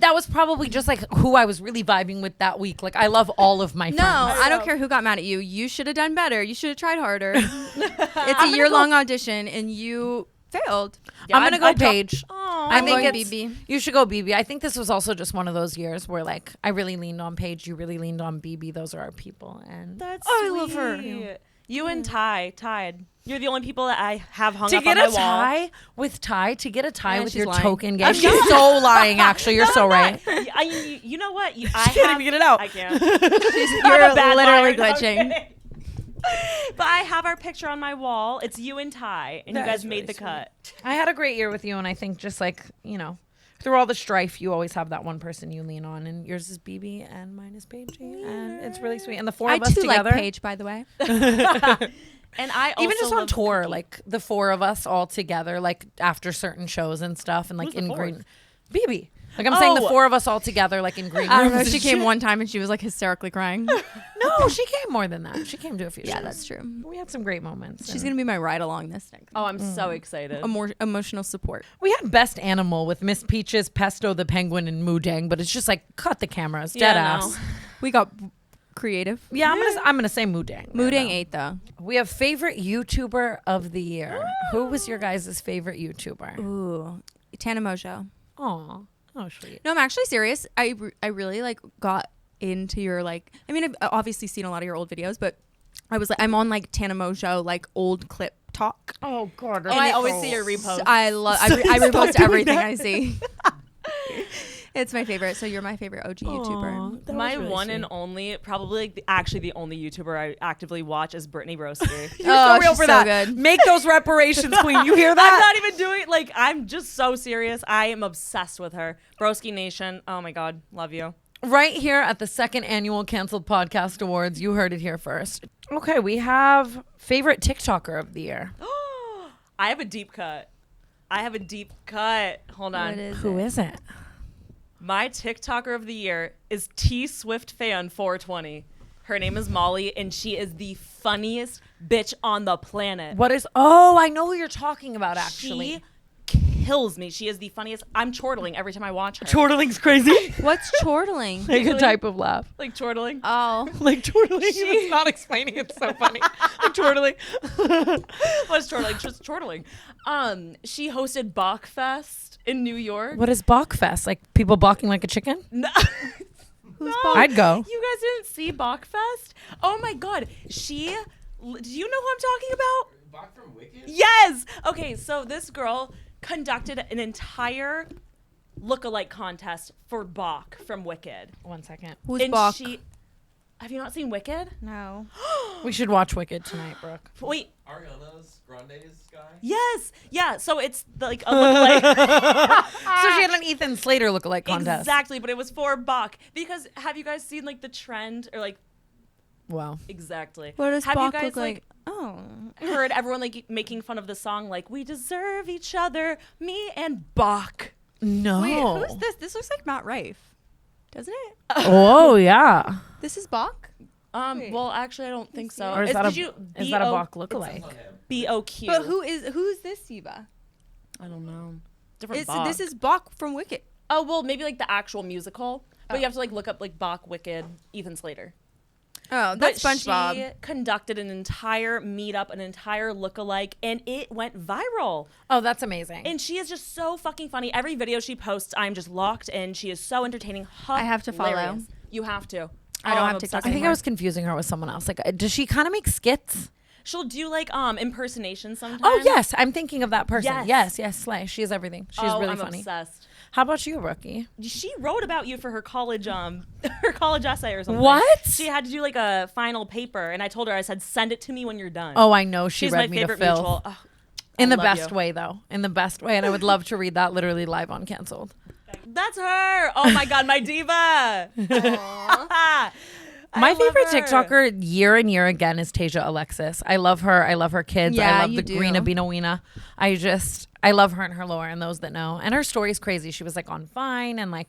That was probably just like who I was really vibing with that week. Like I love all of my No, friends. I don't care who got mad at you. You should have done better. You should have tried harder. It's a year-long audition, and you failed. I'm gonna go I dropped- Paige. Oh, I I'm think going it's, BB. You should go BB. I think this was also just one of those years where like I really leaned on Paige, you really leaned on BB. Those are our people, and that's I love her. sweet. You and Ty tied. You're the only people that I have hung to up get on my a wall. tie with Ty, to get a tie Yeah, with she's your lying. token game. She's so lying. Actually, you're so right. You know what? I can't have, even get it out. I can't. You're I'm a bad literally liar. No, I'm glitching. kidding. But I have our picture on my wall. It's you and Ty, and That you is guys made really the sweet. cut. I had a great year with you, and I think just like through all the strife, you always have that one person you lean on, and yours is BB, and mine is Paige, and it's really sweet. And the four I of us too together. like Paige, by the way. And I also Even just on love tour, cookie. like the four of us all together, like after certain shows and stuff, and like Who's the in fourth? green. BB. Like I'm saying the four of us all together, like in green rooms. I don't know. and She came shit. one time and she was like hysterically crying. No, she came more than that. She came to a few Yeah, shows. that's true. We had some great moments. She's and gonna be my ride along this next. Oh, I'm so excited. A more emotional support. We had Best Animal with Miss Peaches, Pesto the Penguin, and Moodang, but it's just like cut the cameras, dead Yeah, ass. no. We got creative. Yeah, I'm gonna say Moodang. Moodang 8 though. We have favorite YouTuber of the year. Who was your guys' favorite YouTuber? Ooh, Tana Mongeau. Aw, oh sweet. No, I'm actually serious. I really like got into your like. I mean, I've obviously seen a lot of your old videos, but I was like, I'm on like Tana Mongeau like old clip talk. Oh god, Oh, I always see your repost. I love. I repost everything I see. It's my favorite. So you're my favorite OG YouTuber. My one and only, probably like actually the only YouTuber I actively watch is Brittany Broski. Oh, real she's for so that. good. Make those reparations, queen. You hear I'm that? not even doing like I'm just so serious. I am obsessed with her. Broski Nation. Oh my god, love you. Right here at the second annual Canceled Podcast Awards. You heard it here first. Okay, we have favorite TikToker of the year. I have a deep cut. Hold on. What is Who it? is it? My TikToker of the year is T Swift Fan 420. Her name is Molly, and she is the funniest bitch on the planet. What is? Oh, I know who you're talking about. Actually, She kills me. She is the funniest. I'm chortling every time I watch her. chortling's crazy. What's chortling? Like a type of laugh. Like chortling. Oh, Like chortling. It's not explaining. It's so funny. Like chortling. What's chortling? Just chortling. She hosted Bachfest in New York. What is Bachfest? Like people balking like a chicken? No. who's No. I'd go. You guys didn't see Bachfest? Oh my god. Do you know who I'm talking about? Bach from Wicked? Yes. Okay, so this girl conducted an entire look-alike contest for Bach from Wicked. 1 second. who's And Bach? have you not seen Wicked? No. We should watch Wicked tonight, Brooke. Wait. Ariana's Grande's guy? Yes. Yeah. So it's like a look-alike. So she had an Ethan Slater lookalike contest. Exactly, but it was for Bach. Because have you guys seen like the trend or like Wow. exactly? What does have Bach you guys look like? Oh. heard everyone like making fun of the song like "We Deserve Each Other," me and Bach. No. Wait, who's this? This looks like Matt Rife, doesn't it? Oh yeah. This is Bach. Well, actually, I don't think so. Or is that a B-O- Bach lookalike? On him. B-O-Q? But who's this Eva? I don't know. Different It's, Bach. this is Bach from Wicked. Oh well, maybe like the actual musical, but you have to like look up like Bach, Wicked, Ethan Slater. Oh, that's But SpongeBob. She conducted an entire meetup, an entire lookalike, and it went viral. Oh, that's amazing. And she is just so fucking funny. Every video she posts, I'm just locked in. She is so entertaining. I have to follow. Hilarious. You have to. I don't I'm have obsessed TikTok I with think her. I was confusing her with someone else. Like, does she kind of make skits? She'll do like impersonations sometimes. Oh yes, I'm thinking of that person. Yes. Yes, Slay. She is everything. She's Oh, really I'm funny. obsessed. How about you, Rookie? She wrote about you for her college her college essay or something. What? She had to do like a final paper, and I told her, I said, send it to me when you're done. Oh, I know she she's read my me to favorite Phil. mutual. Oh, In I the love best you. way, though. In the best way, and I would love to read that literally live on Canceled. That's her. Oh my god, my diva. My love favorite her. TikToker year and year again is Tasia Alexis. I love her. I love her kids. Yeah, I love you the do. Greena Binawina. I love her and her lore and those that know. And her story's crazy. She was like on Vine and like,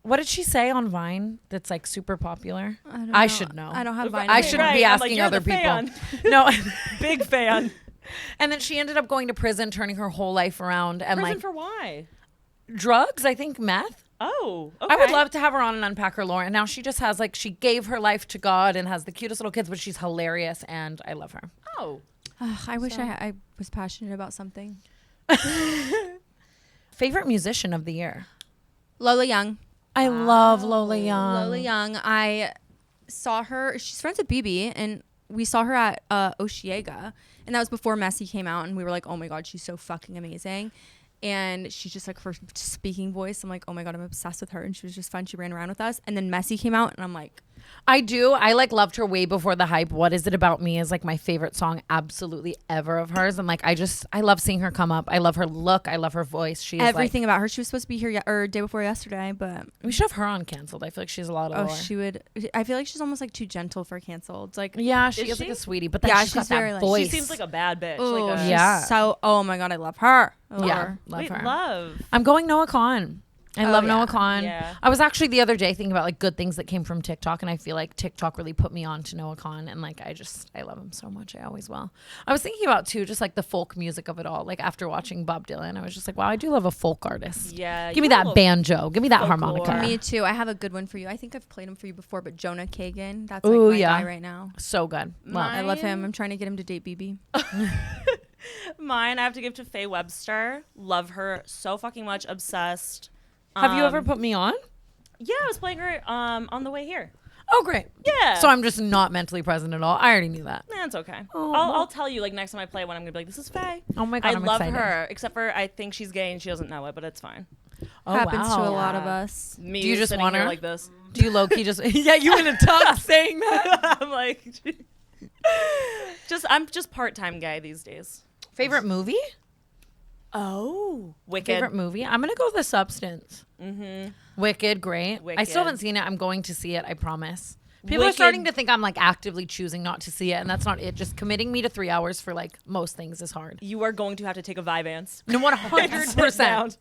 what did she say on Vine that's like super popular? I should know. I don't have Vine. I shouldn't be Right, I'm like, asking you're other the people. fan. No. Big fan. And then she ended up going to prison, turning her whole life around and Prison like for why? drugs, I think meth. Oh, okay. I would love to have her on and unpack her lore. And now she just has like, she gave her life to God and has the cutest little kids, but she's hilarious and I love her. Oh. Ugh, I wish I was passionate about something. Favorite musician of the year? Lola Young. I love Lola Young. Lola Young. I saw her. She's friends with BB, and we saw her at Oshiega, and that was before Messi came out, and we were like, oh my god, she's so fucking amazing. And she's just like, her speaking voice, I'm like, oh my god, I'm obsessed with her. And she was just fun. She ran around with us, and then Messi came out, and I'm like, I do. I like loved her way before the hype. What Is It About Me is like my favorite song absolutely ever of hers. And like, I love seeing her come up. I love her look. I love her voice. She's everything about her. She was supposed to be here or day before yesterday, but we should have her on Canceled. I feel like she's a lot of lore. she would. I feel like she's almost like too gentle for Canceled. It's like, Yeah, she Is is like she? a sweetie, but then Yeah, she's got she's very, that like- voice. She seems like a bad bitch. oh, like a, she's Yeah. so. Oh my god, I love her. I love yeah, her. love Wait, her. love. I'm going Noah Khan. I Oh, love yeah. Noah Khan. Yeah. I was actually the other day thinking about like good things that came from TikTok, and I feel like TikTok really put me on to Noah Khan, and like I love him so much. I always will. I was thinking about too, just like the folk music of it all. Like after watching Bob Dylan, I was just like, wow, I do love a folk artist. Yeah. Give me you got a that little- banjo. Give me that folklore. harmonica. Me too. I have a good one for you. I think I've played him for you before, but Jonah Kagan. That's Ooh, like my yeah. guy right now. So good. Love. I love him. I'm trying to get him to date BB. Mine, I have to give to Faye Webster. Love her so fucking much. Obsessed. Have you ever put me on? Yeah, I was playing her on the way here. Oh, great. Yeah. So I'm just not mentally present at all. I already knew that. That's okay. Oh, I'll tell you like next time I play one. I'm gonna be like, this is Faye. Oh my God, I I'm love excited. her. Except for I think she's gay and she doesn't know it, but it's fine. Oh, Happens to wow. a lot of us. Me Do you just sitting want here her? like this? Do you low key just? Yeah, you in a tux saying that. I'm like, I'm just part-time gay these days. Favorite movie? Oh, Wicked. Favorite movie? I'm gonna go The Substance. Mm-hmm. Wicked, great. I still Wicked. haven't seen it. I'm going to see it. I promise. People are Wicked. starting to think I'm like actively choosing not to see it, and that's not it. Just committing me to 3 hours for like most things is hard. You are going to have to take a Vyvanse. No, 100%.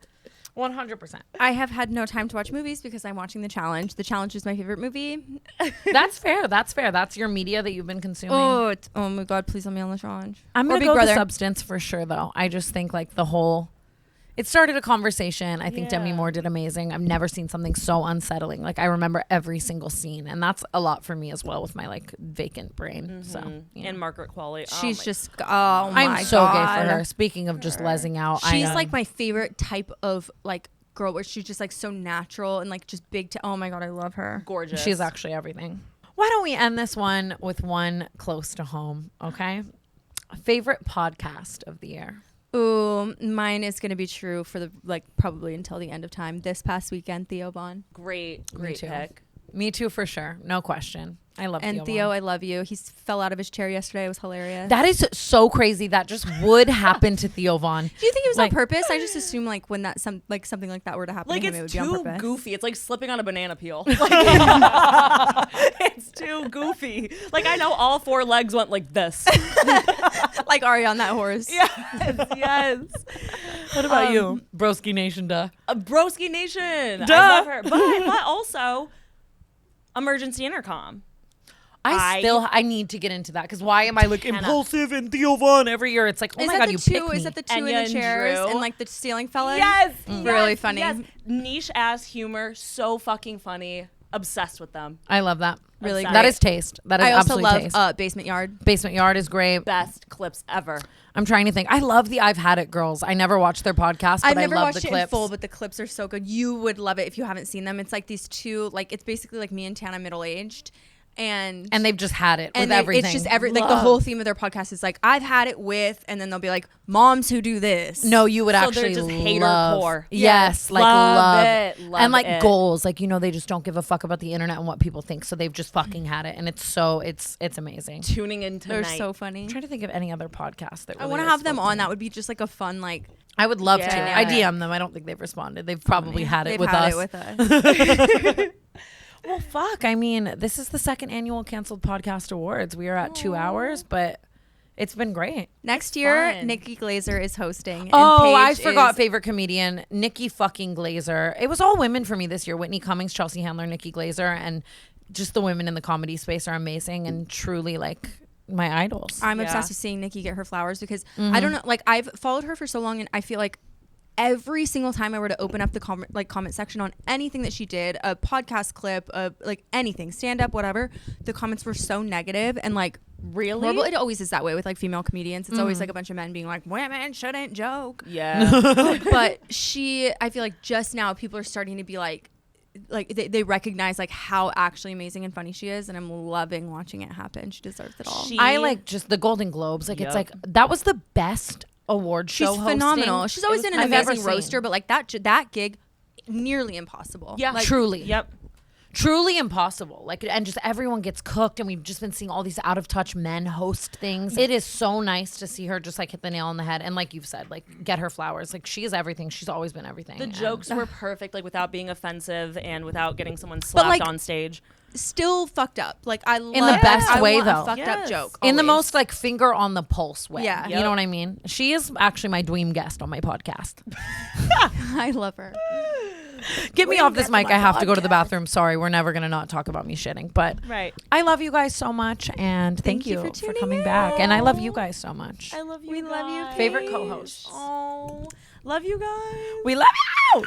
100%. I have had no time to watch movies because I'm watching The Challenge. The Challenge is my favorite movie. That's fair. That's fair. That's your media that you've been consuming. Oh my God, please let me on The Challenge. I'm Or gonna Big go Brother. The Substance for sure, though. I just think like the whole. It started a conversation. I think Demi Yeah. Moore did amazing. I've never seen something so unsettling. Like I remember every single scene, and that's a lot for me as well with my like vacant brain. So yeah. And Margaret Qualley. Oh She's my just, oh my I'm so gay God. for her. Speaking of just lezzing out, She's I, like my favorite type of like girl where she's just like so natural and like just big. Oh my God, I love her. gorgeous. she's actually everything. Why don't we end this one with one close to home? Okay, favorite podcast of the year. Ooh, mine is gonna be true for the like probably until the end of time. This past weekend, Theo Vaughn. great too. pick. Me too, for sure. No question. I love And Theo. Theo, Vaughn. I love you. He fell out of his chair yesterday. It was hilarious. That is so crazy. That just would happen to Theo Vaughn. Do you think it was like- on purpose? I just assume like when that something like that were to happen Like to him, it would it's be on too purpose. goofy. It's like slipping on a banana peel. Like, it's too goofy. Like I know all 4 legs went like this. Like Ari on that horse. yes. What about you? Broski Nation, duh. Broski Nation. Duh. I love her. But also Emergency Intercom. I need to get into that because why am I like cannot. impulsive and Theo Vaughn every year? It's like, oh Is my that God, the you two? pick me. Is that the two Enya in and the chairs Drew. and like the ceiling fellas? Yes. Really funny. Yes. Niche ass humor. So fucking funny. Obsessed with them. I love that. Really Obsessed. That is taste. That is I also absolutely love taste. Basement Yard. Basement Yard is great. Best clips ever. I'm trying to think. I love the I've Had It girls. I never watched their podcast, but I've never I love watched the it clips. in full, but the clips are so good. You would love it if you haven't seen them. It's like these two, like it's basically like me and Tana middle aged, and they've just had it with they- everything. It's just like the Love. whole theme of their podcast is like I've had it with, and then they'll be like moms who do this. No, you would So actually they're just hater love. core. Yes, like Love love it, love and like it. goals. Like they just don't give a fuck about the internet and what people think. So they've just fucking had it, and it's amazing. Tuning in they're tonight. so funny. I'm trying to think of any other podcast that I really want to has have them spoken on. to me. That would be just like a fun like. I would love to. Yeah. I DM them. I don't think they've responded. They've probably had it They've with had us. it with us. Well, fuck. I mean, this is the second annual Canceled Podcast Awards. We are at 2 hours, but it's been great. Next year, fun. Nikki Glazer is hosting. Oh, I and Paige forgot is- favorite comedian, Nikki fucking Glazer. It was all women for me this year. Whitney Cummings, Chelsea Handler, Nikki Glazer, and just the women in the comedy space are amazing and truly like my idols. I'm Yeah. obsessed with seeing Nikki get her flowers because Mm-hmm. I don't know, like I've followed her for so long, and I feel like every single time I were to open up the comment section on anything that she did, a podcast clip, like anything, stand up, whatever, the comments were so negative and like Really? horrible. It always is that way with like female comedians. It's Mm-hmm. always like a bunch of men being like, women shouldn't joke. Yeah. But I feel like just now people are starting to be like they recognize like how actually amazing and funny she is, and I'm loving watching it happen. She deserves it all. I like just the Golden Globes. Like it's Yep. like that was the best award She's show phenomenal. hosting She's always been an I've ever amazing seen. roaster, but like that gig, nearly impossible. Yeah. like, Truly. Yep. Truly impossible. Like, and just everyone gets cooked, and we've just been seeing all these out of touch men host things. It is so nice to see her just like hit the nail on the head, and like you've said, like get her flowers. Like she is everything. She's always been everything. The And- jokes were perfect, like without being offensive and without getting someone slapped like, on stage. Still fucked up. Like I love the best I way, want a though. fucked up Yes. joke. in the always. most like finger on the pulse way. Yeah. You know what I mean? She is actually my dream guest on my podcast. I love her. Get me off this mic. I have to go to the bathroom. Sorry, we're never gonna not talk about me shitting. But Right. I love you guys so much, and thank you for tuning coming back. And I love you guys so much. I love you. We love you, guys. Favorite co-hosts. Oh, love you guys. We love you.